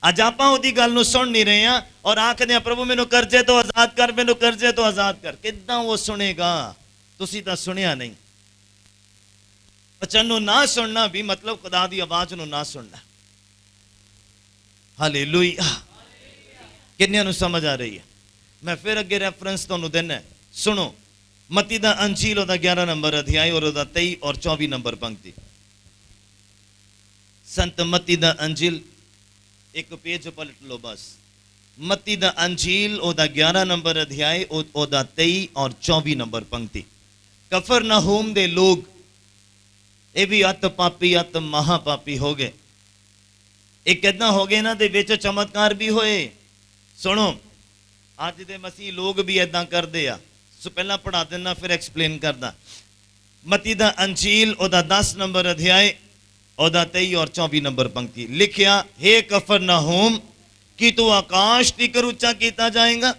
ਅੱਜ ਆਪਾਂ ਉਹਦੀ ਗੱਲ ਨੂੰ ਸੁਣ ਨਹੀਂ ਰਹੇ ਆ ਔਰ ਆਖਦੇ ਆ ਪ੍ਰਭੂ ਮੈਨੂੰ ਕਰਜ਼ੇ ਤੋਂ ਆਜ਼ਾਦ ਕਰ, ਮੈਨੂੰ ਕਰਜ਼ੇ ਤੋਂ ਆਜ਼ਾਦ ਕਰ। ਕਿੱਦਾਂ ਉਹ ਸੁਣੇਗਾ? ਤੁਸੀਂ ਤਾਂ ਸੁਣਿਆ ਨਹੀਂ। ਵਚਨ ਨੂੰ ਨਾ ਸੁਣਨਾ ਵੀ ਮਤਲਬ ਖੁਦਾ ਦੀ ਆਵਾਜ਼ ਨੂੰ ਨਾ ਸੁਣਨਾ। ਹਾਲੇਲੂਇਆ। ਕਿੰਨਿਆਂ ਨੂੰ ਸਮਝ ਆ ਰਹੀ ਹੈ? ਮੈਂ ਫਿਰ ਅੱਗੇ ਰੈਫਰੈਂਸ ਤੁਹਾਨੂੰ ਦੇਣਾ, ਸੁਣੋ। ਮਤੀ ਦਾ ਅੰਜੀਲ ਉਹਦਾ 11 ਨੰਬਰ ਅਧਿਆਇ ਔਰ ਉਹਦਾ 23 ਔਰ 24 ਨੰਬਰ ਪੰਕਤੀ। ਸੰਤ ਮਤੀ ਦਾ ਅੰਜੀਲ, ਇੱਕ ਪੇਜ ਪਲਟ ਲਓ ਬਸ। ਮਤੀ ਦਾ ਅੰਜੀਲ ਉਹਦਾ 11 ਨੰਬਰ ਅਧਿਆਇ ਉਹਦਾ 23 ਔਰ 24 ਨੰਬਰ ਪੰਕਤੀ। ਕਫਰਨਹੂਮ ਦੇ ਲੋਕ ਇਹ ਵੀ ਅਤ ਪਾਪੀ, ਅਤ ਮਹਾਪਾਪੀ ਹੋ ਗਏ। ਇਹ ਕਿੱਦਾਂ ਹੋ ਗਏ? ਇਹਨਾਂ ਦੇ ਵਿੱਚ ਚਮਤਕਾਰ ਵੀ ਹੋਏ। ਸੁਣੋ, ਅੱਜ ਦੇ ਮਸੀਹ ਲੋਕ ਵੀ ਏਦਾਂ ਕਰਦੇ ਆ। ਸੋ ਪਹਿਲਾਂ ਪੜ੍ਹਾ ਦਿੰਦਾ ਫਿਰ ਐਕਸਪਲੇਨ ਕਰਦਾ। ਮਤੀ ਦਾ ਅੰਜੀਲ ਉਹਦਾ 10 ਨੰਬਰ ਅਧਿਆਇ ਉਹਦਾ 23 ਔਰ 24 ਨੰਬਰ ਪੰਕਤੀ ਲਿਖਿਆ, हे ਕਫਰਨਹੂਮ ਕੀ ਤੂੰ ਆਕਾਸ਼ ਤੀਕਰ ਉੱਚਾ ਕੀਤਾ ਜਾਏਗਾ?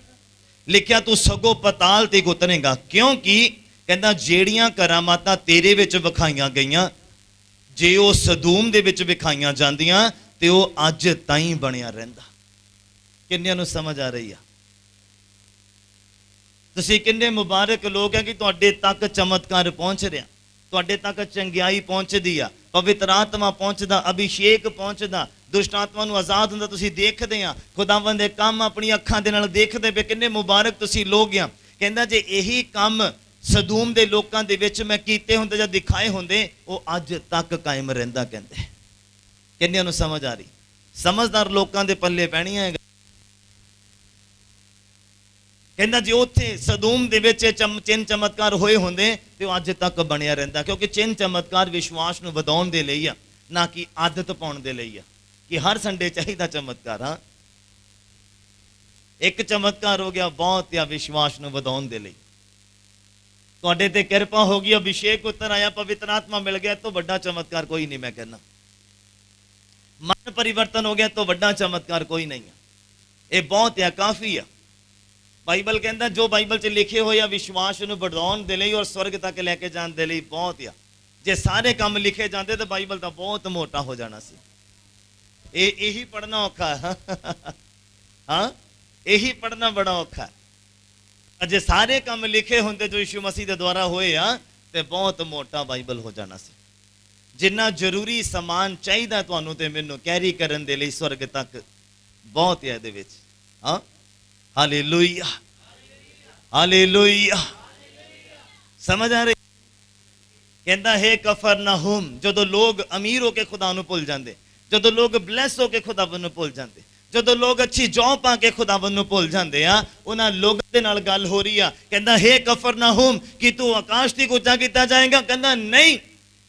ਲਿਖਿਆ ਤੂੰ ਸਗੋਂ ਪਤਾਲ ਤੇ ਉਤਰੇਗਾ। ਕਿਉਂਕਿ ਕਹਿੰਦਾ ਜਿਹੜੀਆਂ ਕਰਾਮਾਤਾਂ ਤੇਰੇ ਵਿੱਚ ਵਿਖਾਈਆਂ ਗਈਆਂ, ਜੇ ਉਹ ਸਦੂਮ ਦੇ ਵਿੱਚ ਵਿਖਾਈਆਂ ਜਾਂਦੀਆਂ ਤੇ ਉਹ ਅੱਜ ਤਾਈਂ ਬਣਿਆ ਰਹਿੰਦਾ। ਕਿੰਨਿਆਂ ਨੂੰ ਸਮਝ ਆ ਰਹੀ ਆ? ਤੁਸੀਂ ਕਿੰਨੇ ਮੁਬਾਰਕ ਲੋਕ ਹੈ ਕਿ ਤੁਹਾਡੇ ਤੱਕ ਚਮਤਕਾਰ ਪਹੁੰਚ ਰਿਹਾ, ਤੁਹਾਡੇ ਤੱਕ ਚੰਗਿਆਈ ਪਹੁੰਚਦੀ ਆ, ਪਵਿੱਤਰ ਆਤਮਾ ਪਹੁੰਚਦਾ, ਅਭਿਸ਼ੇਕ ਪਹੁੰਚਦਾ, ਦੁਸ਼ਟ ਆਤਮਾ ਨੂੰ ਆਜ਼ਾਦ ਹੁੰਦਾ ਤੁਸੀਂ ਦੇਖਦੇ ਆ। ਖੁਦਾਵੰਦ ਦੇ ਕੰਮ ਆਪਣੀ ਅੱਖਾਂ ਦੇ ਨਾਲ ਦੇਖਦੇ ਪਏ। ਕਿੰਨੇ ਮੁਬਾਰਕ ਤੁਸੀਂ ਲੋਕ ਆ। ਕਹਿੰਦਾ ਜੇ ਇਹੀ ਕੰਮ ਸਦੂਮ ਦੇ ਲੋਕਾਂ ਦੇ ਵਿੱਚ ਮੈਂ ਕੀਤੇ ਹੁੰਦੇ ਜਾਂ ਦਿਖਾਏ ਹੁੰਦੇ, ਉਹ ਅੱਜ ਤੱਕ ਕਾਇਮ ਰਹਿੰਦਾ। ਕਹਿੰਦੇ ਕਿੰਨਿਆਂ ਨੂੰ ਸਮਝ ਆ ਰਹੀ? ਸਮਝਦਾਰ ਲੋਕਾਂ ਦੇ ਪੱਲੇ ਪੈਣੀਆਂ ਹੈ। ਕਹਿੰਦਾ ਜੇ ਉੱਥੇ ਸਦੂਮ ਦੇ ਵਿੱਚ ਚਿੰਨ ਚਮਤਕਾਰ ਹੋਏ ਹੁੰਦੇ ਤੇ ਉਹ ਅੱਜ ਤੱਕ ਬਣਿਆ ਰਹਿੰਦਾ। ਕਿਉਂਕਿ ਚਿੰਨ ਚਮਤਕਾਰ ਵਿਸ਼ਵਾਸ ਨੂੰ ਵਧਾਉਣ ਦੇ ਲਈ ਆ, ਨਾ ਕਿ ਆਦਤ ਪਾਉਣ ਦੇ ਲਈ ਆ ਕਿ ਹਰ ਸੰਡੇ ਚਾਹੀਦਾ ਚਮਤਕਾਰ। ਹਾਂ, ਇੱਕ ਚਮਤਕਾਰ ਹੋ ਗਿਆ ਬਹੁਤ ਆ ਵਿਸ਼ਵਾਸ ਨੂੰ ਵਧਾਉਣ ਦੇ ਲਈ। ਤੁਹਾਡੇ ਤੇ ਕਿਰਪਾ ਹੋ ਗਈ, ਅਭਿਸ਼ੇਕ ਉਤਰ ਆਇਆ, ਪਵਿੱਤਰ ਆਤਮਾ ਮਿਲ ਗਿਆ, ਤੋਂ ਵੱਡਾ ਚਮਤਕਾਰ ਕੋਈ ਨਹੀਂ। ਮੈਂ ਕਹਿੰਦਾ ਮਨ ਪਰਿਵਰਤਨ ਹੋ ਗਿਆ, ਤੋਂ ਵੱਡਾ ਚਮਤਕਾਰ ਕੋਈ ਨਹੀਂ ਆ। ਇਹ ਬਹੁਤ ਆ, ਕਾਫੀ ਆ। ਬਾਈਬਲ ਕਹਿੰਦਾ ਜੋ ਬਾਈਬਲ 'ਚ ਲਿਖੇ ਹੋਏ ਆ ਵਿਸ਼ਵਾਸ ਨੂੰ ਵਧਾਉਣ ਦੇ ਲਈ ਔਰ ਸਵਰਗ ਤੱਕ ਲੈ ਕੇ ਜਾਣ ਦੇ ਲਈ ਬਹੁਤ ਆ। ਜੇ ਸਾਰੇ ਕੰਮ ਲਿਖੇ ਜਾਂਦੇ ਤਾਂ ਬਾਈਬਲ ਤਾਂ ਬਹੁਤ ਮੋਟਾ ਹੋ ਜਾਣਾ ਸੀ। ਇਹੀ ਪੜ੍ਹਨਾ ਔਖਾ ਹੈ। ਹਾਂ, ਇਹੀ ਪੜ੍ਹਨਾ ਬੜਾ ਔਖਾ ਹੈ। ਜੇ ਸਾਰੇ ਕੰਮ ਲਿਖੇ ਹੁੰਦੇ ਜੋ ਯਿਸੂ ਮਸੀਹ ਦੇ ਦੁਆਰਾ ਹੋਏ ਆ ਤੇ ਬਹੁਤ ਮੋਟਾ ਬਾਈਬਲ ਹੋ ਜਾਣਾ ਸੀ। ਜਿੰਨਾ ਜ਼ਰੂਰੀ ਸਮਾਨ ਚਾਹੀਦਾ ਤੁਹਾਨੂੰ ਤੇ ਮੈਨੂੰ ਕੈਰੀ ਕਰਨ ਦੇ ਲਈ ਸਵਰਗ ਤੱਕ, ਬਹੁਤ ਹੈ ਇਹਦੇ ਵਿੱਚ। ਹਾਂ, ਹਾਲੇਲੂਇਆ, ਹਾਲੇਲੂਇਆ। ਸਮਝ ਆ ਰਹੀ? ਕਹਿੰਦਾ ਹੈ ਕਫਰਨਹੂਮ, ਜਦੋਂ ਲੋਕ ਅਮੀਰ ਹੋ ਕੇ ਖੁਦਾ ਨੂੰ ਭੁੱਲ ਜਾਂਦੇ, ਜਦੋਂ ਲੋਕ ਬਲੈਸ ਹੋ ਕੇ ਖੁਦਾਵੰਦ ਨੂੰ ਭੁੱਲ ਜਾਂਦੇ, ਜਦੋਂ ਲੋਕ ਅੱਛੀ ਜੌਬ ਪਾ ਕੇ ਖੁਦਾਵੰਦ ਨੂੰ ਭੁੱਲ ਜਾਂਦੇ ਆ, ਉਹਨਾਂ ਲੋਕਾਂ ਦੇ ਨਾਲ ਗੱਲ ਹੋ ਰਹੀ ਆ। ਕਹਿੰਦਾ ਹੈ ਕਫਰਨਹੂਮ ਕੀ ਤੂੰ ਆਕਾਸ਼ ਤੀਕ ਉੱਚਾ ਕੀਤਾ ਜਾਏਗਾ? ਕਹਿੰਦਾ ਨਹੀਂ,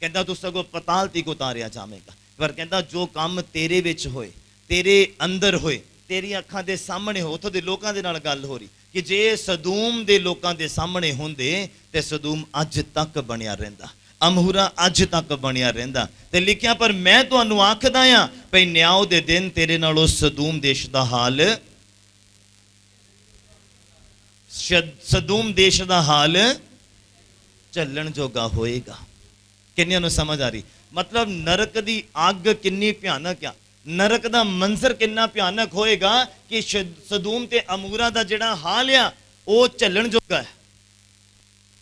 ਕਹਿੰਦਾ ਤੂੰ ਸਗੋਂ ਪਤਾਲ ਤੀਕ ਉਤਾਰਿਆ ਜਾਵੇਗਾ। ਪਰ ਕਹਿੰਦਾ ਜੋ ਕੰਮ ਤੇਰੇ ਵਿੱਚ ਹੋਏ, ਤੇਰੇ ਅੰਦਰ ਹੋਏ, ਤੇਰੀ ਅੱਖਾਂ ਦੇ ਸਾਹਮਣੇ ਹੋ, ਉੱਥੋਂ ਦੇ ਲੋਕਾਂ ਦੇ ਨਾਲ ਗੱਲ ਹੋ ਰਹੀ ਕਿ ਜੇ ਸਦੂਮ ਦੇ ਲੋਕਾਂ ਦੇ ਸਾਹਮਣੇ ਹੁੰਦੇ ਤੇ ਸਦੂਮ ਅੱਜ ਤੱਕ ਬਣਿਆ ਰਹਿੰਦਾ, ਅਮਹੂਰਾ ਅੱਜ ਤੱਕ ਬਣਿਆ ਰਹਿੰਦਾ। ਤੇ ਲਿਖਿਆ ਪਰ ਮੈਂ ਤੁਹਾਨੂੰ ਆਖਦਾ ਆ ਭਈ ਨਿਆਂ ਦੇ ਦਿਨ ਤੇਰੇ ਨਾਲੋਂ ਸਦੂਮ ਦੇਸ਼ ਦਾ ਹਾਲ, ਸਦੂਮ ਦੇਸ਼ ਦਾ ਹਾਲ ਚੱਲਣ ਜੋਗਾ ਹੋਏਗਾ। ਕਿੰਨਿਆਂ ਨੂੰ ਸਮਝ ਆ ਰਹੀ? ਮਤਲਬ ਨਰਕ ਦੀ ਅੱਗ ਕਿੰਨੀ ਭਿਆਨਕ ਆ, ਨਰਕ ਦਾ ਮੰਜ਼ਰ ਕਿੰਨਾ ਭਿਆਨਕ ਹੋਏਗਾ ਕਿ ਸਦੂਮ ਤੇ ਅਮੂਰਾ ਦਾ ਜਿਹੜਾ ਹਾਲ ਆ ਉਹ ਚੱਲਣ ਜੋਗਾ ਹੈ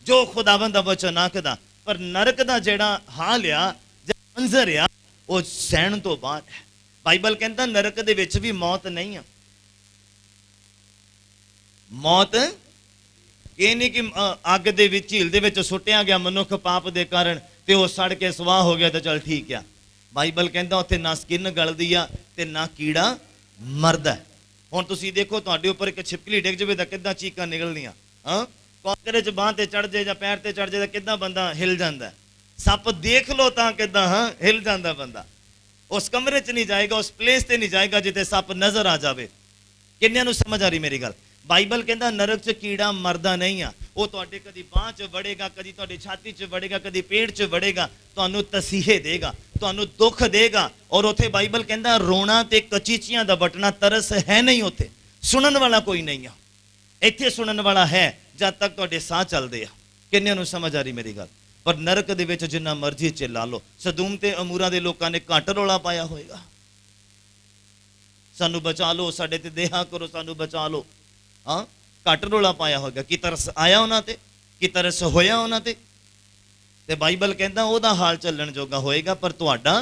ਜੋ ਖੁਦਾਵੰਦ ਦਾ ਵਚਨ ਆਖਦਾ। ਪਰ ਨਰਕ ਦਾ ਜਿਹੜਾ ਹਾਲ ਆ, ਜਿਹੜਾ ਮੰਜ਼ਰ ਆ, ਉਹ ਸਹਿਣ ਤੋਂ ਬਾਹਰ ਹੈ। ਬਾਈਬਲ ਕਹਿੰਦਾ ਨਰਕ ਦੇ ਵਿੱਚ ਵੀ ਮੌਤ ਨਹੀਂ ਆ। ਮੌਤ ਇਹ ਨਹੀਂ ਕਿ ਅੱਗ ਦੇ ਵਿੱਚ, ਝੀਲ ਦੇ ਵਿੱਚ ਸੁੱਟਿਆ ਗਿਆ ਮਨੁੱਖ ਪਾਪ ਦੇ ਕਾਰਨ ਤੇ ਉਹ ਸੜ ਕੇ ਸਵਾਹ ਹੋ ਗਿਆ ਤਾਂ ਚਲ ਠੀਕ ਆ। ਬਾਈਬਲ ਕਹਿੰਦਾ ਉੱਥੇ ਨਾ ਸਕਿਨ ਗਲਦੀ ਆ ਤੇ ਨਾ ਕੀੜਾ ਮਰਦਾ। ਹੁਣ ਤੁਸੀਂ ਦੇਖੋ ਤੁਹਾਡੇ ਉੱਪਰ ਇੱਕ ਛਿਪਕਲੀ ਡਿੱਗ ਜਾਵੇ ਤਾਂ ਕਿੱਦਾਂ ਚੀਕਾਂ ਨਿਕਲਦੀਆਂ। ਹਾਂ, ਕਾਂਕਰੇ 'ਚ ਬਾਂਹ ਤੇ ਚੜ ਜਾਏ ਜਾਂ ਪੈਰ ਤੇ ਚੜ ਜਾਏ ਤਾਂ ਕਿੱਦਾਂ ਬੰਦਾ ਹਿਲ ਜਾਂਦਾ। ਸੱਪ ਦੇਖ ਲੋ ਤਾਂ ਕਿੱਦਾਂ ਹਿਲ ਜਾਂਦਾ ਬੰਦਾ। ਉਸ ਕਮਰੇ 'ਚ ਨਹੀਂ ਜਾਏਗਾ, ਉਸ ਪਲੇਸ ਤੇ ਨਹੀਂ ਜਾਏਗਾ ਜਿੱਥੇ ਸੱਪ ਨਜ਼ਰ ਆ ਜਾਵੇ। ਕਿੰਨਿਆਂ ਨੂੰ ਸਮਝ ਆ ਰਹੀ ਮੇਰੀ ਗੱਲ? ਬਾਈਬਲ ਕਹਿੰਦਾ ਨਰਕ 'ਚ ਕੀੜਾ ਮਰਦਾ ਨਹੀਂ ਆ। ਉਹ ਤੁਹਾਡੇ ਕਦੀ ਬਾਂਹ 'ਚ ਵੜੇਗਾ, ਕਦੀ ਤੁਹਾਡੀ ਛਾਤੀ 'ਚ ਵੜੇਗਾ, ਕਦੀ ਪੇਟ 'ਚ ਵੜੇਗਾ, ਤੁਹਾਨੂੰ ਤਸੀਹੇ ਦੇਗਾ, ਤੁਹਾਨੂੰ ਦੁੱਖ ਦੇਗਾ। ਔਰ ਉੱਥੇ ਬਾਈਬਲ ਕਹਿੰਦਾ ਰੋਣਾ ਤੇ ਕਚੀਚੀਆਂ ਦਾ ਵੱਟਣਾ ਤਰਸ ਹੈ ਨਹੀਂ। ਉੱਥੇ ਸੁਣਨ ਵਾਲਾ ਕੋਈ ਨਹੀਂ ਆ। ਇੱਥੇ ਸੁਣਨ ਵਾਲਾ ਹੈ ਜਦ ਤੱਕ ਤੁਹਾਡੇ ਸਾਹ ਚੱਲਦੇ ਆ। ਕਿੰਨਿਆਂ ਨੂੰ ਸਮਝ ਆ ਰਹੀ ਮੇਰੀ ਗੱਲ? ਪਰ ਨਰਕ ਦੇ ਵਿੱਚ ਜਿੰਨਾ ਮਰਜ਼ੀ ਚਿੱਲਾ ਲਓ, ਸਦੂਮ ਤੇ ਅਮੂਰਾ ਦੇ ਲੋਕਾਂ ਨੇ ਘੱਟ ਰੌਲਾ ਪਾਇਆ ਹੋਏਗਾ। सानू बचा लो, साडे ते दया करो, सानू बचा लो। हाँ, घट रौला पाया होगा कि तरस आया उन्हां ते, कि तरस होया उन्हां ते। ते बाइबल कहता ओहदा हाल चलण जोगा होएगा, पर तुहाडा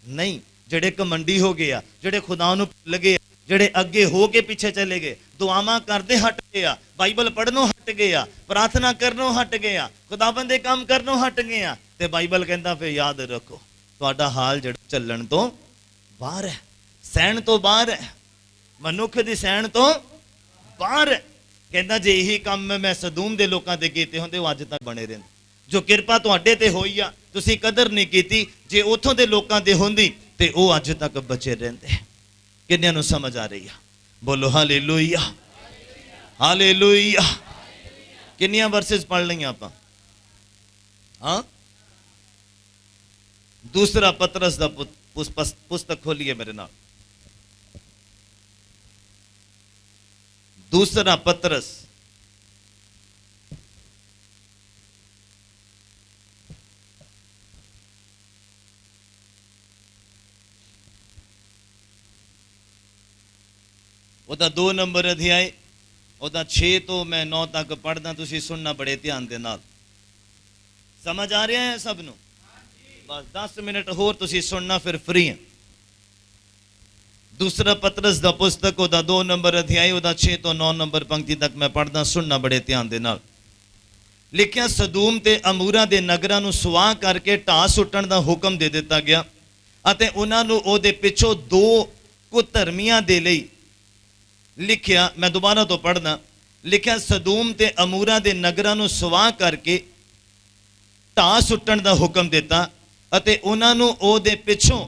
नहीं। जेड़े घमंडी हो गए आ, जेड़े खुदा नूं भुल गए, जेड़े अगे हो के पीछे चले गए, दुआवां करदे हट गए आ, बाइबल पढ़नों हट गए आ, प्रार्थना करनों हट गए आ, खुदाबंद दे काम करनों हट गए आ, ते बाइबल कहता फिर याद रखो तुहाडा हाल जिहड़ा चलण तो बाहर है, सहण तो बाहर है, मनुख दी सहण तो बाहर है। कहता जे यही काम मैं सदूम दे लोकां ते कीते हुंदे वो अज तक बने रहिंदे। जो किरपा तुहाडे ते होई आ, तुसीं कदर नहीं कीती, जे उत्थों दे लोकां ते हुंदी ते वो अज तक बचे रहिंदे। किन्नियां नूं समझ आ रही है? बोलो हालेलुया, हालेलुया। किन्नियां वर्सेस पढ़ लईआं आपां? हाँ, दूसरा पतरस दा पुस्तक खोलिए मेरे नाल। दूसरा पतरस ਉਹਦਾ 2 ਨੰਬਰ ਅਧਿਆਇ, ਉਹਦਾ 6 ਤੋਂ मैं 9 तक पढ़दा, ਤੁਸੀਂ सुनना बड़े ध्यान ਦੇ ਨਾਲ। समझ आ रहा है सब ਨੂੰ? बस 10 मिनट होर ਤੁਸੀਂ सुनना, फिर फ्री है। दूसरा पतरस दा पुस्तक, ਉਹਦਾ 2 नंबर अध्याय, ਉਹਦਾ 6 ਤੋਂ 9 नंबर पंक्ति तक मैं पढ़दा, सुनना बड़े ध्यान ਦੇ ਨਾਲ। लिखिया सदूम ते अमूरा दे नगरां ਨੂੰ ਸੁਆਹ ਕਰਕੇ ਢਾਹ ਸੁੱਟਣ ਦਾ ਹੁਕਮ ਦੇ ਦਿੱਤਾ ਗਿਆ, ਅਤੇ ਉਹਨਾਂ ਨੂੰ ਉਹਦੇ ਪਿੱਛੋਂ 2 ਕੁਧਰਮੀਆਂ ਦੇ ਲਈ लिखिया, मैं दोबारा तो पढ़ना। लिखिया सदूम ते अमूरा दे नगरां नूं सुआह करके ढाह सुट्टण दा हुक्म दिता, अते उन्हां नूं ओहदे पिछों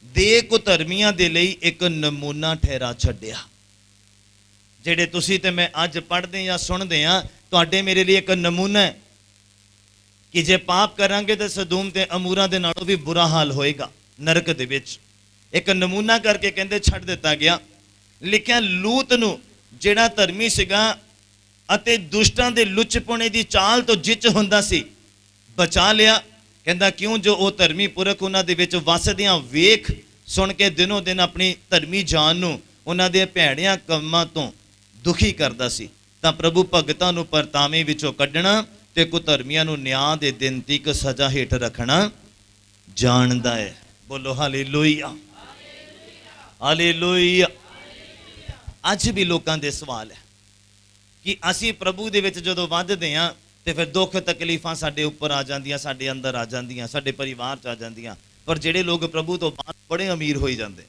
दे कुधर्मियां दे लई एक नमूना ठहरा छड्डिया। जेड़े तुसीं ते मैं अज पढ़दे या सुणदे आ, तुहाडे मेरे लिए एक नमूना है कि जे पाप करांगे तो सदूम ते अमूरा दे नालों भी बुरा हाल होएगा नरक दे विच। एक नमूना करके कहंदे छड्ड दिता गया। लिखिया लूत नूं जिहड़ा धर्मी सीगा अते दुष्टां दे लुचपणे दी चाल तो जिच हुंदा सी, बचा लिया। कहंदा क्यों? जो वो धर्मी पुरख उन्हां दे विच वसदियां वेख सुन के दिनों दिन अपनी धर्मी जान नूं उन्हां दे भैड़ियां कम्मां तों दुखी करदा सी, तां प्रभु भगतां नूं परतावे विचों कढणा ते कुधर्मियां नूं न्याय दे दिन तक सजा हेठ रखना जाणदा है। बोलो हालेलुया, हालेलुया। अज भी लोगों के सवाल है कि असी प्रभु दे विच जदों वधदे हां ते फिर दुख तकलीफां साडे उपर आ जांदियां, साडे अंदर आ जांदियां, साडे परिवार च आ जांदियां। पर जिहड़े लोग प्रभु तो बाद बड़े अमीर होई जांदे,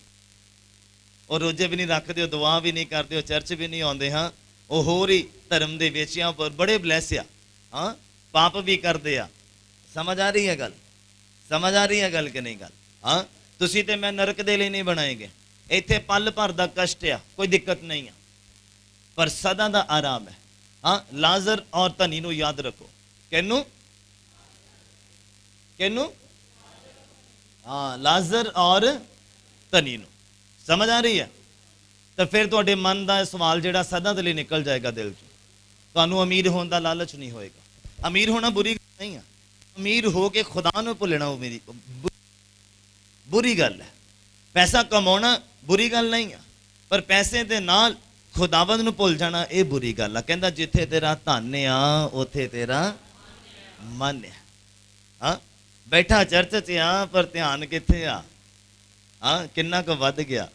और रोजे भी नहीं रखते, दुआ भी नहीं करते, चर्च भी नहीं आउंदे, हाँ वो होर ही धर्म दे विच पर बड़े ब्लैस आ, हाँ पाप भी करते आ। समझ आ रही है गल? समझ आ रही है गल कि नहीं गल? हाँ, तुसीं ते मैं नरक दे लई नहीं बनाए गए। इत्थे पल भर दा कष्ट आ, कोई दिक्कत नहीं है, पर सदा दा आराम है। हाँ, लाजर और धनी नूं याद रखो। किनू? किनू? हाँ, लाजर और धनी नूं। समझ आ रही है? तो फिर तुहाडे मन का सवाल जिहड़ा सदा दे लई निकल जाएगा दिल चों। तुहानूं अमीर होने का लालच नहीं होएगा। अमीर होना बुरी गल नहीं है, अमीर हो के खुदा नूं भुलना वो मेरी बुरी गल है। पैसा कमाना बुरी गल नहीं है, पर पैसे दे नाल खुदावंद नूं भुल जाना ये बुरी गल है। कहंदा जिथे तेरा धन आ उथे तेरा मन है। हाँ, बैठा चर्च च आ पर ध्यान किथे आ? हाँ, किन्ना क वध गया?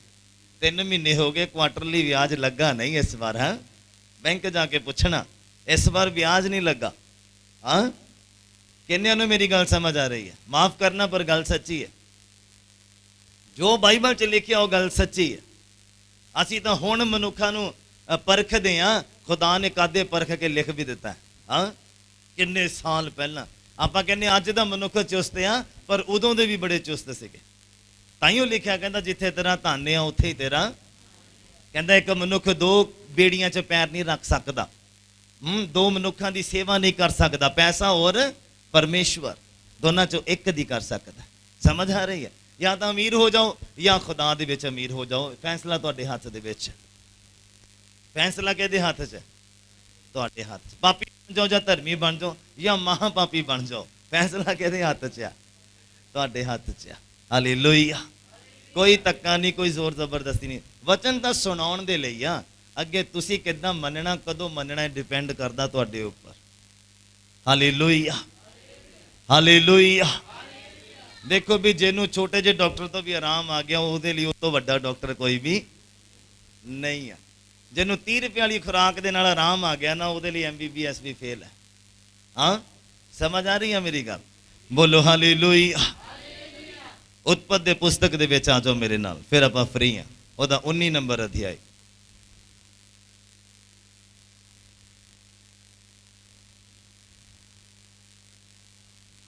3 महीने हो गए, क्वार्टरली ब्याज लगा नहीं इस बार। हाँ, बैंक जाके पूछना, इस बार ब्याज नहीं लगा। हाँ, किन्नियां नूं मेरी गल समझ आ रही है? माफ करना पर गल सच्ची है। जो बाइबल च लिखिया वो गल सच्ची है। असी तो हुण मनुखा नूं परखदे हां, खुदा ने कादे परख के लिख भी दिता है। हाँ, किन्ने साल पहला आपां कहने अज दा मनुख चुस्त आ, पर उदों दे भी बड़े चुस्त सीगे। ताइयों लिखिया कहंदा जिथे तेरा धन आ उत्थे ही तेरा। कहंदा एक मनुख 2 बेड़ियां च पैर नहीं रख सकदा, 2 मनुखां दी सेवा नहीं कर सकदा। पैसा और परमेश्वर दोनों चों एक दी कर सकदा। समझ आ रही है? या तो अमीर हो जाओ या खुदा दे विच अमीर हो जाओ। फैसला तुहाडे हथ दे विच। फैसला किहदे हथ च? तुहाडे हथ च। पापी बन जाओ या धर्मी बन जाओ या महापापी बन जाओ, फैसला किहदे हथ च आ? तुहाडे हथ च आ। हालेलुया। कोई धक्का नहीं, कोई जोर जबरदस्ती नहीं। वचन तो सुनाउण दे लई आ, अगे तुसी किद्दां मनना कदों मनना डिपेंड करदा तुहाडे उपर। Hallelujah hallelujah. देखो भी जिन्हों छोटे जे डॉक्टर तो भी आराम आ गया वो लिए उस तो वड्डा डॉक्टर कोई भी नहीं है। जिन्हों 30 रुपये वाली खुराक के नाल आराम आ गया ना वो लिए MBBS भी फेल है। हाँ समझ आ रही है मेरी गल? बोलो हालेलुया। उत्पत्ति पुस्तक दे विच आ जाओ मेरे नाल, फिर आप फ्री हाँ। वह 19 नंबर अध्याय,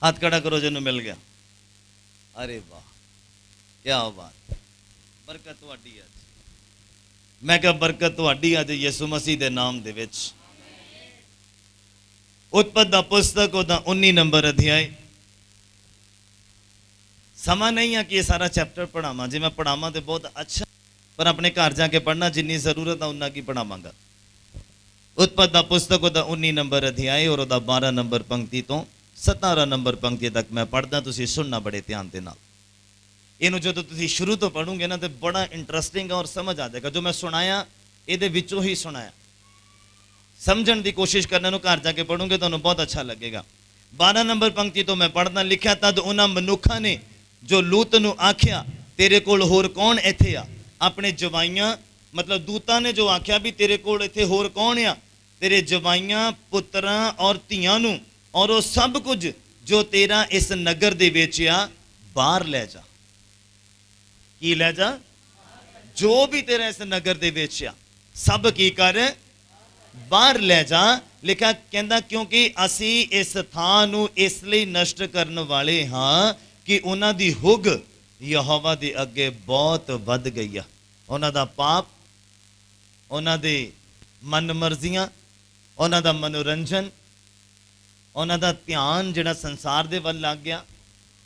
हाथ खड़ा करो जिन्हों मिल गया। अरे वाह क्या बात, बरकत तुहाडी अज। मैं क्या बरकत तुहाडी अज यसु मसीह दे नाम दे विच। उत्पत्ति दा पुस्तक ओदा 19 नंबर अध्याय। समा नहीं है कि ये सारा चैप्टर पढ़ावा, जे मैं पढ़ावा तो बहुत अच्छा, पर अपने घर जाके पढ़ना जिन्नी जरूरत है उन्ना की पढ़ावांगा। उत्पत्ति दा पुस्तक ओदा 19 नंबर अध्याय और ओदा 12 नंबर पंक्ति तो 17 नंबर पंक्ति तक मैं पढ़दा, तुसीं सुनना बड़े ध्यान दे नाल। इहनूं जदों तुसीं शुरू तो पढ़ोगे ना तो बड़ा इंटरस्टिंग और समझ आ जाएगा। जो मैं सुनाया ये विचों ही सुनाया, समझण की कोशिश करने नूं घर जाके पढ़ोगे तुहानूं बहुत अच्छा लगेगा। 12 नंबर पंक्ति तो मैं पढ़दा, लिखिया तद उन्हां मनुखां ने जो लूत नूं आखिया तेरे कोल होर कौन इत्थे आ। अपने जवाइयां मतलब दूतां ने जो आखिया भी तेरे कोल इत्थे होर कौन आ, तेरे जवाइयां पुत्रां और धीआं नूं और वो सब कुछ जो तेरा इस नगर दे विच आ बाहर ले जा। की ले जा? जो भी तेरा इस नगर दे विच आ सब की कर बाहर ले जा। लिखा कहंदा क्योंकि असी इस थां नूं इसलिए नष्ट करन वाले हां कि उन्हां दी हुग यहोवा दे अगे बहुत वध गई आ। उन्हां दा पाप, उन्हां दे मन मर्जियां, उन्हां दा मनोरंजन, उन्हां दा ध्यान जिहड़ा संसार दे वल लग गया।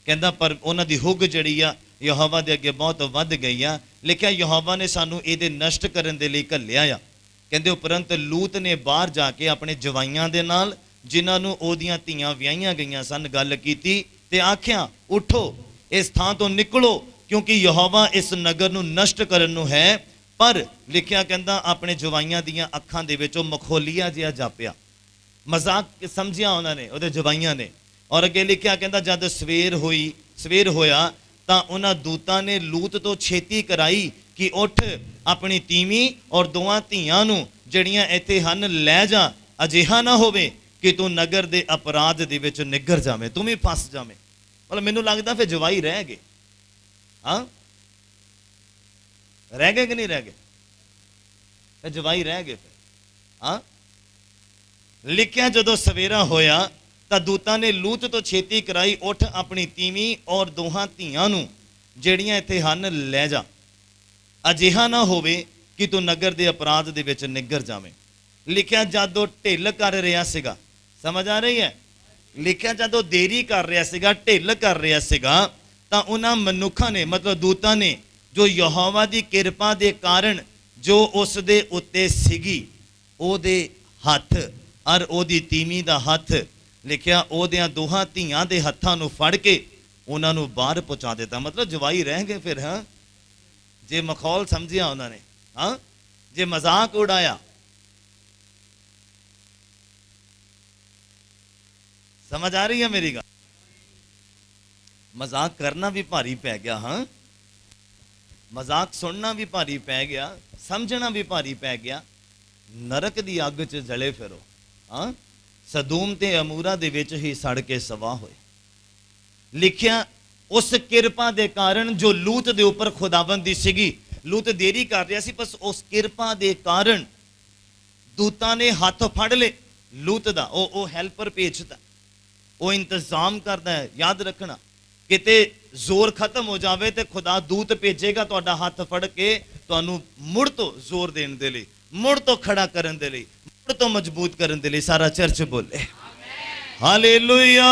कहंदा पर उन्हां दी हुग जिहड़ी आ यहोवा दे अगे बहुत वध गई आ। लिखिया यहोवा ने सानू इहदे नष्ट करन दे लई घल्लिया आ। कहंदे उपरंत लूत ने बाहर जाके अपने जवाइयां दे नाल जिन्हां नूं ओहदियां धीआं विआहियां गईयां सन गल कीती ते आखिया उठो इस थां तो निकलो क्योंकि यहोवा इस नगर नूं नष्ट करन नूं है। पर लिखिया कहंदा अपने जवाइयां दियां अखां दे विचों मखौलिया जिहा जापिया, मजाक समझिया उन्होंने उहदे जवाइयां ने। और अगे लिखिया कहंदा जद सवेर होया तां उन्हां दूतां ने लूत तो छेती कराई कि उठ अपनी तीवी और दोवां धीआं नूं जड़ियां इत्थे हन लै जा, अजिहा ना होवे कि तू नगर दे अपराध दे विच निगर जावें, तू भी फस जावें। मतलब मैनूं लगदा फिर जवाई रह गए। हाँ रह गए कि नहीं रह गए? फिर जवाई रह गए फिर। हाँ लिखिया जदों सवेरा होया तां दूतां ने लूत तो छेती कराई उठ अपनी तीवी और दोहां धीआं नूं ਜਿਹੜੀਆਂ ਇੱਥੇ ਹਨ ਲੈ ਜਾ, ਅਜਿਹਾ ਨਾ ਹੋਵੇ ਕਿ ਤੂੰ ਨਗਰ ਦੇ ਅਪਰਾਧ ਦੇ ਵਿੱਚ ਨਿੱਗਰ ਜਾਵੇਂ। ਲਿਖਿਆ ਜਦੋਂ ਢਿੱਲ ਕਰ ਰਿਹਾ ਸੀਗਾ, ਸਮਝ ਆ ਰਹੀ ਹੈ? ਲਿਖਿਆ ਜਦੋਂ ਦੇਰੀ ਕਰ ਰਿਹਾ ਸੀਗਾ, ਢਿੱਲ ਕਰ ਰਿਹਾ ਸੀਗਾ ਤਾਂ ਉਹਨਾਂ ਮਨੁੱਖਾਂ ਨੇ ਮਤਲਬ ਦੂਤਾਂ ਨੇ ਜੋ ਯਹੋਵਾ ਦੀ ਕਿਰਪਾ ਦੇ ਕਾਰਨ ਜੋ ਉਸ ਦੇ ਉੱਤੇ ਸੀਗੀ ਉਹਦੇ ਹੱਥ ਔਰ ਉਹਦੀ ਤੀਵੀਂ ਦਾ ਹੱਥ, ਲਿਖਿਆ ਉਹਦਿਆਂ ਦੋਹਾਂ ਧੀਆਂ ਦੇ ਹੱਥਾਂ ਨੂੰ ਫੜ ਕੇ ਉਹਨਾਂ ਨੂੰ ਬਾਹਰ ਪਹੁੰਚਾ ਦਿੱਤਾ। ਮਤਲਬ ਜਵਾਈ ਰਹਿ ਗਏ ਫਿਰ। ਹਾਂ ਜੇ ਮਖੌਲ ਸਮਝਿਆ ਉਹਨਾਂ ਨੇ, ਹਾਂ ਜੇ ਮਜ਼ਾਕ ਉਡਾਇਆ, समझ आ रही है मेरी गल? मजाक करना भी भारी पै गया। हाँ मजाक सुनना भी भारी पै गया, समझना भी भारी पै गया। नरक दी अग च जले फिरो। हाँ सदूम ते अमूरा दे विच ही सड़ के सवा होए। लिखिया उस किरपा दे कारण जो लूत दे उपर खुदावंद दी सीगी, लूत देरी कर रहा सी, बस उस किरपा दे कारण दूतां ने हथ फड़ ले लूत दा। ओ हैल्पर भेजता, वो इंतजाम करता है। याद रखना किते जोर खत्म हो जाए तो खुदा दूत भेजेगा तुहाडा हाथ फड़ के तुहानू मुड़ तो जोर देने दे लई, मुड़ तो खड़ा करन दे लई, मुड़ तो मजबूत करन दे लई। सारा चर्च बोले हालेलुया।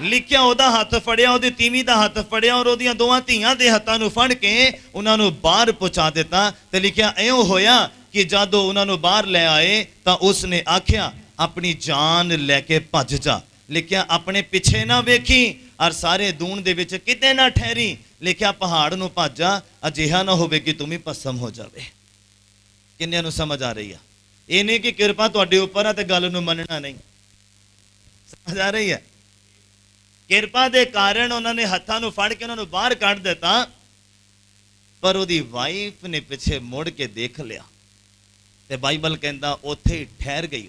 लिखिया ओदा हाथ फड़िया, ओदी तीवी दा हाथ फड़िया और ओदियां दोवां धीआं दे हत्थां नू फड़ के उन्हां नू बाहर पहुंचा दिता। ते लिखिया इउं होया कि जदों उन्हां नू बाहर ले आए तां उसने आखिया अपनी जान लैके भज जा। लिखिया अपने पिछे ना वेखी और सारे दून दे विच किते ना ठहरी, ਲਿਖਿਆ ਪਹਾੜ ਨੂੰ ਭਾਜਾ, ਅਜਿਹਾ ਨਾ ਹੋਵੇ ਕਿ ਤੂੰ ਵੀ ਭਸਮ ਹੋ ਜਾਵੇ। ਕਿੰਨਿਆਂ ਨੂੰ ਸਮਝ ਆ ਰਹੀ ਆ? ਇਹ ਨਹੀਂ ਕਿ ਕਿਰਪਾ ਤੁਹਾਡੇ ਉੱਪਰ ਆ ਤੇ ਗੱਲ ਨੂੰ ਮੰਨਣਾ ਨਹੀਂ। ਸਮਝ ਆ ਰਹੀ ਹੈ? ਕਿਰਪਾ ਦੇ ਕਾਰਨ ਉਹਨਾਂ ਨੇ ਹੱਥਾਂ ਨੂੰ ਫੜ ਕੇ ਉਹਨਾਂ ਨੂੰ ਬਾਹਰ ਕੱਢ ਦਿੱਤਾ, ਪਰ ਉਹਦੀ ਵਾਈਫ ਨੇ ਪਿੱਛੇ ਮੁੜ ਕੇ ਦੇਖ ਲਿਆ ਤੇ ਬਾਈਬਲ ਕਹਿੰਦਾ ਉੱਥੇ ਹੀ ਠਹਿਰ ਗਈ।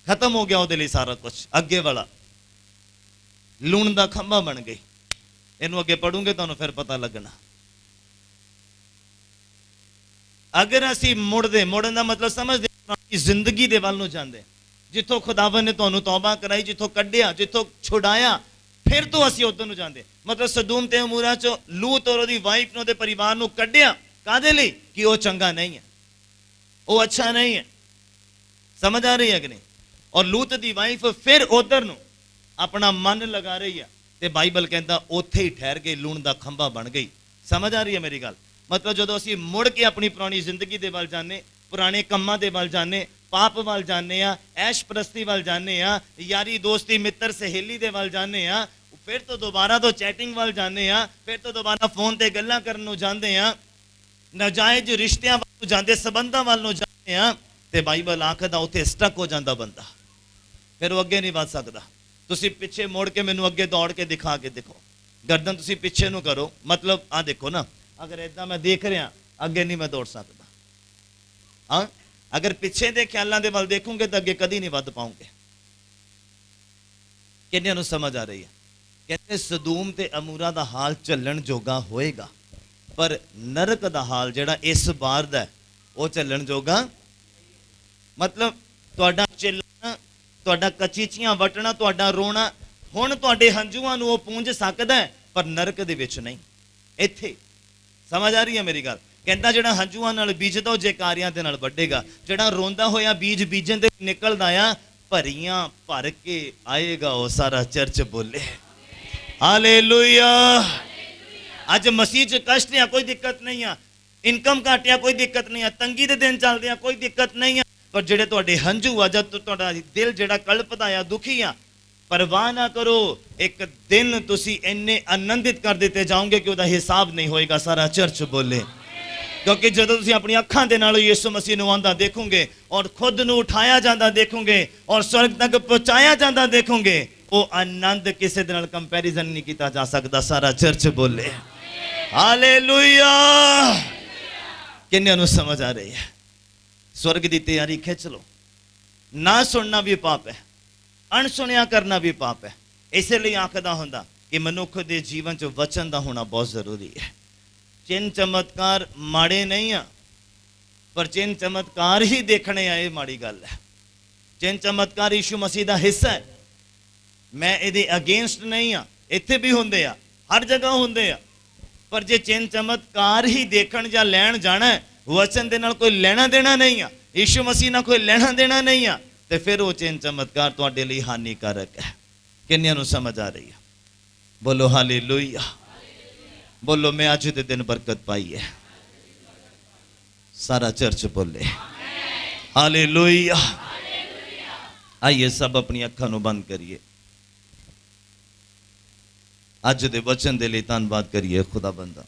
ਖਤਮ ਹੋ ਗਿਆ ਉਹਦੇ ਲਈ ਸਾਰਾ ਕੁਝ। ਅੱਗੇ ਵਾਲਾ ਲੂਣ ਦਾ ਖੰਭਾ ਬਣ ਗਈ। ਇਹਨੂੰ ਅੱਗੇ ਪੜੂਗੇ ਤੁਹਾਨੂੰ ਫਿਰ ਪਤਾ ਲੱਗਣਾ। ਅਗਰ ਅਸੀਂ ਮੁੜਨ ਦਾ ਮਤਲਬ ਸਮਝਦੇ ਜ਼ਿੰਦਗੀ ਦੇ ਵੱਲ ਨੂੰ ਜਾਂਦੇ, ਜਿੱਥੋਂ ਖੁਦਾਵੰਦ ਨੇ ਤੁਹਾਨੂੰ ਤੌਬਾ ਕਰਾਈ, ਜਿੱਥੋਂ ਕੱਢਿਆ, ਜਿੱਥੋਂ ਛੁਡਾਇਆ, ਫਿਰ ਤੋਂ ਅਸੀਂ ਉਧਰ ਨੂੰ ਜਾਂਦੇ। ਮਤਲਬ ਸਦੂਮ ਤੇ ਅਮੂਰਾ ਚੋਂ ਲੂਤ ਔਰ ਉਹਦੀ ਵਾਈਫ ਨੂੰ, ਉਹਦੇ ਪਰਿਵਾਰ ਨੂੰ ਕੱਢਿਆ। ਕਾਹਦੇ ਲਈ? ਕਿ ਉਹ ਚੰਗਾ ਨਹੀਂ ਹੈ, ਉਹ ਅੱਛਾ ਨਹੀਂ ਹੈ। ਸਮਝ ਆ ਰਹੀ ਹੈ ਕਿ ਨਹੀਂ? ਔਰ ਲੂਤ ਦੀ ਵਾਈਫ ਫਿਰ ਉਧਰ ਨੂੰ ਆਪਣਾ ਮਨ ਲਗਾ ਰਹੀ ਹੈ ਤੇ ਬਾਈਬਲ ਕਹਿੰਦਾ ਉੱਥੇ ਹੀ ਠਹਿਰ ਗਈ, ਲੂਣ ਦਾ ਖੰਭਾ ਬਣ ਗਈ। ਸਮਝ ਆ ਰਹੀ ਹੈ ਮੇਰੀ ਗੱਲ? ਮਤਲਬ ਜਦੋਂ ਅਸੀਂ ਮੁੜ ਕੇ ਆਪਣੀ ਪੁਰਾਣੀ ਜ਼ਿੰਦਗੀ ਦੇ ਵੱਲ ਜਾਂਦੇ, ਪੁਰਾਣੇ ਕੰਮਾਂ ਦੇ ਵੱਲ ਜਾਂਦੇ, ਪਾਪ ਵੱਲ ਜਾਂਦੇ ਆ, ਐਸ਼ ਪ੍ਰਸਤੀ ਵੱਲ ਜਾਂਦੇ ਆ, ਯਾਰੀ ਦੋਸਤੀ ਮਿੱਤਰ ਸਹੇਲੀ ਦੇ ਵੱਲ ਜਾਂਦੇ ਆ, ਫਿਰ ਤੋਂ ਦੁਬਾਰਾ ਤੋਂ ਚੈਟਿੰਗ ਵੱਲ ਜਾਂਦੇ ਆ, ਫਿਰ ਤੋਂ ਦੁਬਾਰਾ ਫੋਨ ਤੇ ਗੱਲਾਂ ਕਰਨ ਨੂੰ ਜਾਂਦੇ ਆ, ਨਾਜਾਇਜ਼ ਰਿਸ਼ਤਿਆਂ ਵੱਲ ਨੂੰ ਜਾਂਦੇ, ਸਬੰਧਾਂ ਵੱਲ ਨੂੰ ਜਾਂਦੇ ਆ, ਤੇ ਬਾਈਬਲ ਆਖਦਾ ਉੱਥੇ ਸਟਕ ਹੋ ਜਾਂਦਾ ਬੰਦਾ, ਫਿਰ ਉਹ ਅੱਗੇ ਨਹੀਂ ਵੱਧ ਸਕਦਾ। ਤੁਸੀਂ ਪਿੱਛੇ ਮੁੜ ਕੇ ਮੈਨੂੰ ਅੱਗੇ ਦੌੜ ਕੇ ਦਿਖਾ ਕੇ ਦੇਖੋ, ਗਰਦਨ ਤੁਸੀਂ ਪਿੱਛੇ ਨੂੰ ਕਰੋ। ਮਤਲਬ ਆ ਦੇਖੋ ਨਾ, ਅਗਰ ਏਦਾਂ ਮੈਂ ਦੇਖ ਰਿਹਾ, ਅੱਗੇ ਨਹੀਂ ਮੈਂ ਦੌੜ ਸਕਦਾ। ਹਾਂ, ਅਗਰ ਪਿੱਛੇ ਦੇ ਖਿਆਲਾਂ ਦੇ ਵੱਲ ਦੇਖੋਗੇ ਤਾਂ ਅੱਗੇ ਕਦੀ ਨਹੀਂ ਵੱਧ ਪਾਉਂਗੇ। ਕਿੰਨਿਆਂ ਨੂੰ ਸਮਝ ਆ ਰਹੀ ਹੈ? ਕਹਿੰਦੇ ਸਦੂਮ ਤੇ ਅਮੂਰਾ ਦਾ ਹਾਲ ਚੱਲਣ ਜੋਗਾ ਹੋਏਗਾ, ਪਰ ਨਰਕ ਦਾ ਹਾਲ ਜਿਹੜਾ ਇਸ ਵਾਰ ਦਾ ਉਹ ਚੱਲਣ ਜੋਗਾ। ਮਤਲਬ ਤੁਹਾਡਾ ਚਿੱਲਣਾ, ਤੁਹਾਡਾ ਕਚੀਚੀਆਂ ਵਟਣਾ, ਤੁਹਾਡਾ ਰੋਣਾ ਹੁਣ ਤੁਹਾਡੇ ਹੰਝੂਆਂ ਨੂੰ ਉਹ ਪੂੰਝ ਸਕਦਾ ਹੈ, ਪਰ ਨਰਕ ਦੇ ਵਿੱਚ ਨਹੀਂ। ਇੱਥੇ ਸਮਝ ਆ ਰਹੀ ਹੈ ਮੇਰੀ ਗੱਲ? ਕਹਿੰਦਾ ਜਿਹੜਾ ਹੰਝੂਆਂ ਨਾਲ ਬੀਜਦਾ ਉਹ ਜੈਕਾਰਿਆਂ ਦੇ ਨਾਲ ਵੱਢੇਗਾ। ਜਿਹੜਾ ਰੋਂਦਾ ਹੋਇਆ ਬੀਜ ਬੀਜਣ ਤੇ ਨਿਕਲਦਾ ਆ, ਭਰੀਆਂ ਭਰ ਕੇ ਆਏਗਾ ਉਹ ਸਾਰਾ ਚਰਚ ਬੋਲੇ ਹਾਲੇਲੂਇਆ। ਅੱਜ ਮਸੀਹ ਚ ਕਸ਼ਟ ਆ, ਕੋਈ ਦਿੱਕਤ ਨਹੀਂ ਆ, ਇਨਕਮ ਘਟਿਆ ਕੋਈ ਦਿੱਕਤ ਨਹੀਂ ਆ, ਤੰਗੀ ਦੇ ਦਿਨ ਚੱਲਦੇ ਆ ਕੋਈ ਦਿੱਕਤ ਨਹੀਂ ਆ, ਪਰ ਜਿਹੜੇ ਤੁਹਾਡੇ ਹੰਝੂ ਆ, ਜਦ ਤੁਹਾਡਾ ਦਿਲ ਜਿਹੜਾ ਕਲਪਦਾ ਆ, ਦੁਖੀ ਆ, ਪਰਵਾਹ ਨਾ ਕਰੋ, ਇੱਕ ਦਿਨ ਤੁਸੀਂ ਇੰਨੇ ਆਨੰਦਿਤ ਕਰ ਦਿੱਤੇ ਜਾਓਗੇ ਕਿ ਉਹਦਾ ਹਿਸਾਬ ਨਹੀਂ ਹੋਏਗਾ। ਸਾਰਾ ਚਰਚ ਬੋਲੇ। ਕਿਉਂਕਿ ਜਦੋਂ ਤੁਸੀਂ ਆਪਣੀ ਅੱਖਾਂ ਦੇ ਨਾਲ ਯਿਸੂ ਮਸੀਹ ਨੂੰ ਆਉਂਦਾ ਦੇਖੋਗੇ ਔਰ ਖੁਦ ਨੂੰ ਉਠਾਇਆ ਜਾਂਦਾ ਦੇਖੋਗੇ ਔਰ ਸਵਰਗ ਤੱਕ ਪਹੁੰਚਾਇਆ ਜਾਂਦਾ ਦੇਖੋਗੇ, ਉਹ ਆਨੰਦ ਕਿਸੇ ਦੇ ਨਾਲ ਕੰਪੈਰੀਜ਼ਨ ਨਹੀਂ ਕੀਤਾ ਜਾ ਸਕਦਾ। ਸਾਰਾ ਚਰਚ ਬੋਲੇ ਹਾਲੇਲੂਇਆ। ਕਿੰਨਿਆਂ ਨੂੰ ਸਮਝ ਆ ਰਹੀ ਹੈ? ਸਵਰਗ ਦੀ ਤਿਆਰੀ ਖਿੱਚ ਲਓ। ਨਾ ਸੁਣਨਾ ਵੀ ਪਾਪ ਹੈ, ਅਣਸੁਣਿਆ ਕਰਨਾ ਵੀ ਪਾਪ ਹੈ। ਇਸੇ ਲਈ ਆਖਦਾ ਹੁੰਦਾ ਕਿ ਮਨੁੱਖ ਦੇ ਜੀਵਨ 'ਚ ਵਚਨ ਦਾ ਹੋਣਾ ਬਹੁਤ ਜ਼ਰੂਰੀ ਹੈ। ਚਿੰਨ ਚਮਤਕਾਰ ਮਾੜੇ ਨਹੀਂ ਆ, ਪਰ ਚਿੰਨ ਚਮਤਕਾਰ ਹੀ ਦੇਖਣੇ ਆ, ਇਹ ਮਾੜੀ ਗੱਲ ਹੈ। ਚਿੰਨ ਚਮਤਕਾਰ ਯਿਸੂ ਮਸੀਹ ਦਾ ਹਿੱਸਾ ਹੈ। ਮੈਂ ਇਹਦੇ ਅਗੇਂਸਟ ਨਹੀਂ ਆ, ਇੱਥੇ ਵੀ ਹੁੰਦੇ ਆ, ਹਰ ਜਗ੍ਹਾ ਹੁੰਦੇ ਆ, ਪਰ ਜੇ ਚਿੰਨ ਚਮਤਕਾਰ ਹੀ ਦੇਖਣ ਜਾਂ ਲੈਣ ਜਾਣਾ, ਵਚਨ ਦੇ ਨਾਲ ਕੋਈ ਲੈਣਾ ਦੇਣਾ ਨਹੀਂ ਆ, ਯਿਸੂ ਮਸੀਹ ਨਾਲ ਕੋਈ ਲੈਣਾ ਦੇਣਾ ਨਹੀਂ ਆ, ਤੇ ਫਿਰ ਉਹ ਚਿੰਨ ਚਮਤਕਾਰ ਤੁਹਾਡੇ ਲਈ ਹਾਨੀਕਾਰਕ ਹੈ। ਕਿੰਨਿਆਂ ਨੂੰ ਸਮਝ ਆ ਰਹੀ ਹੈ? ਬੋਲੋ ਹਾਲੇਲੂਇਆ। ਬੋਲੋ ਮੈਂ ਅੱਜ ਦੇ ਦਿਨ ਬਰਕਤ ਪਾਈ ਹੈ। ਸਾਰਾ ਚਰਚ ਬੋਲੇ ਹਾਲੇਲੂਇਆ। ਆइए सब अपनी ਅੱਖਾਂ ਨੂੰ ਬੰਦ ਕਰੀਏ, ਅੱਜ ਦੇ ਵਚਨ ਦੇ ਲਈ ਧੰਨਵਾਦ ਕਰੀਏ ਖੁਦਾ ਬੰਦਾ।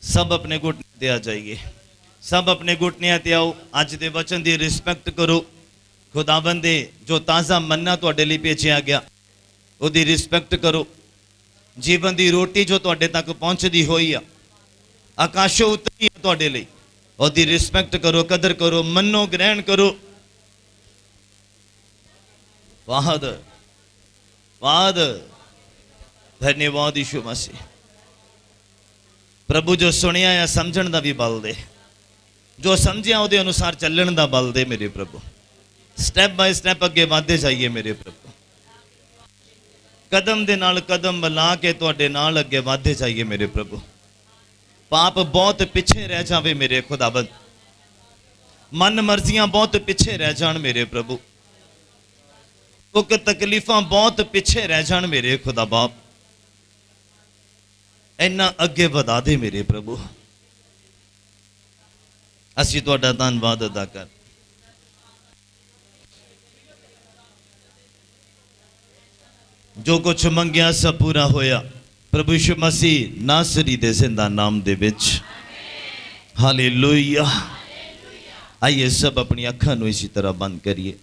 सब अपने घुटने ते आ जाइए, सब अपने घुटने ते आओ। अज दे वचन दी रिस्पेक्ट करो। खुदावंद दे जो ताज़ा मन्ना तुहाडे लई भेजिया गया ओदी रिस्पेक्ट करो। जीवन दी रोटी जो तुहाडे तक पहुंचदी होई आ, आकाशों उतरी है तुहाडे लई, ओदी रिस्पेक्ट करो, कदर करो, मन्नो, ग्रहण करो। फादर फादर धन्यवाद यीशु मसीह। प्रभु जो सुनिया है समझण दा भी बल दे, जो समझिया उहदे अनुसार चलण दा बल दे मेरे प्रभु। स्टैप बाय स्टैप अगे वधदे जाइए मेरे प्रभु, कदम दे नाल कदम मिला के तुहाडे नाल अगे वधदे जाइए मेरे प्रभु। पाप बहुत पिछे रह जावे मेरे खुदावंद, मन मर्जियां बहुत पिछे रह जान मेरे प्रभु। क्योंकि तकलीफां बहुत पिछे रह जान मेरे खुदा बाप, इन्ना अगे वधा दे मेरे प्रभु। असीं तुहाडा धन्नवाद अदा कर। जो कुछ मंगिया सब पूरा होया प्रभु यीशु मसीह नासरी दे जिंदा नाम दे विच। हालेलुया। आइए सब अपनी अखां नूं इसी तरह बंद करिए,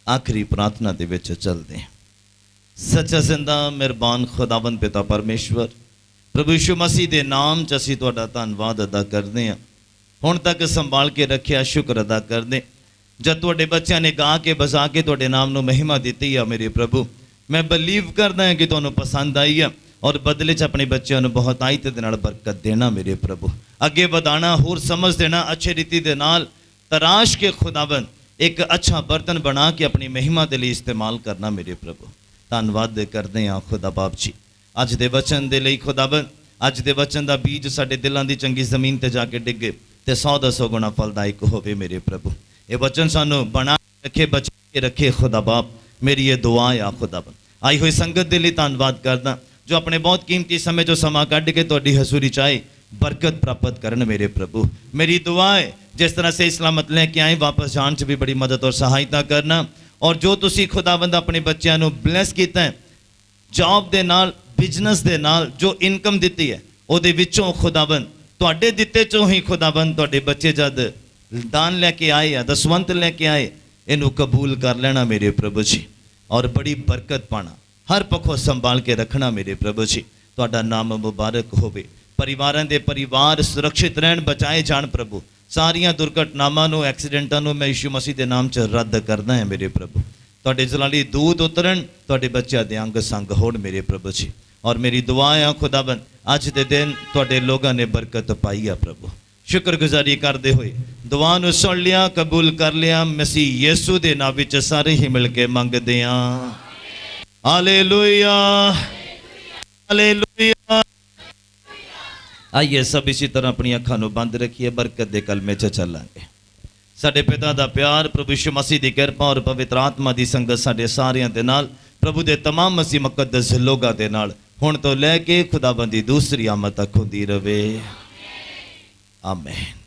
आखिरी प्रार्थना दे विच चलदे हैं। सच्चा जिंदा मेहरबान खुदावंद पिता परमेश्वर, प्रभु यीशु मसीह दे नाम च असीं तुहाडा धन्नवाद अदा करदे हां। हुण तक संभाल के रखिया, शुक्र अदा करदे। जद तुहाडे बच्चों ने गा के बजा के तुहाडे नाम नूं महिमा दित्ती है मेरे प्रभु, मैं बलीव करदा हां कि तुहानूं पसंद आई है और बदले च अपने बच्चों नूं बहुत आयत दे नाल बरकत देना मेरे प्रभु, अगे वधाना, होर समझ देना, अच्छे रीति दे नाल तराश के खुदावन एक अच्छा बर्तन बना के अपनी महिमा दे लई इस्तेमाल करना मेरे प्रभु। धन्नवाद करदे हां खुदा बाप जी अज दे वचन दे लई खुदावन। अज दे वचन दा बीज साडे दिलां दी चंगी जमीन ते जाके डिगे ते 100 गुणा फलदायक होवे मेरे प्रभु। ये वचन सानू बना रखे, बचा के रखे खुदा बाप, मेरी ये दुआ है खुदावन। आई हुई संगत दे लई धन्नवाद करदा जो अपने बहुत कीमती समय जो समा कढ़ के तुहाडी हजूरी च आए बरकत प्राप्त करन मेरे प्रभु। मेरी दुआ है जिस तरह से इस्लामत लेके आए वापस जान च भी बड़ी मदद और सहायता करना। और जो तुसी खुदावंद अपने बच्चों नूं ब्लैस कीता है जॉब दे नाल, बिजनेस दे नाल, जो इनकम दित्ती है उहदे विचों खुदावंद तुहाडे दित्ते चों ही खुदावंद तुहाडे बच्चे जद दान लैके आए या दसवंत लैके आए, इनू कबूल कर लेना मेरे प्रभु जी और बड़ी बरकत पाना, हर पखों संभाल के रखना मेरे प्रभु जी। तुहाडा नाम मुबारक होवे। परिवारां दे परिवार सुरक्षित रहन, बचाए जान प्रभु। सारियां दुर्घटनावां नूं, एक्सीडेंटां नूं मैं यीशु मसीह दे नाम च रद्द करदा है मेरे प्रभु। तुहाडे जलाली दूत उतरन, तुहाडे बच्चों दे अंग संग होण मेरे प्रभु जी। और मेरी दुआ है खुदाबंद अज दे दिन तुहाडे लोगां ने बरकत पाई है प्रभु। शुक्रगुजारी करते हुए दुआ नूं सुन लिया, कबूल कर लिया, मसीह यीशु दे नाम विच सारे ही मिल के मंगदे हां। Hallelujah, hallelujah. आइए सब इसी तरह अपनी अखां नूं बंद रखिए, बरकत दे कलमे च चलांगे। साडे पिता दा प्यार, प्रभु यीशु मसीह दी किरपा और पवित्र आत्मा दी संगत साडे सारियां दे नाल, प्रभु दे तमाम मसीह मुकद्दस लोगां दे नाल हुण तो लैके खुदाबंदी दूसरी आमद तक हुंदी रवे। आमीन।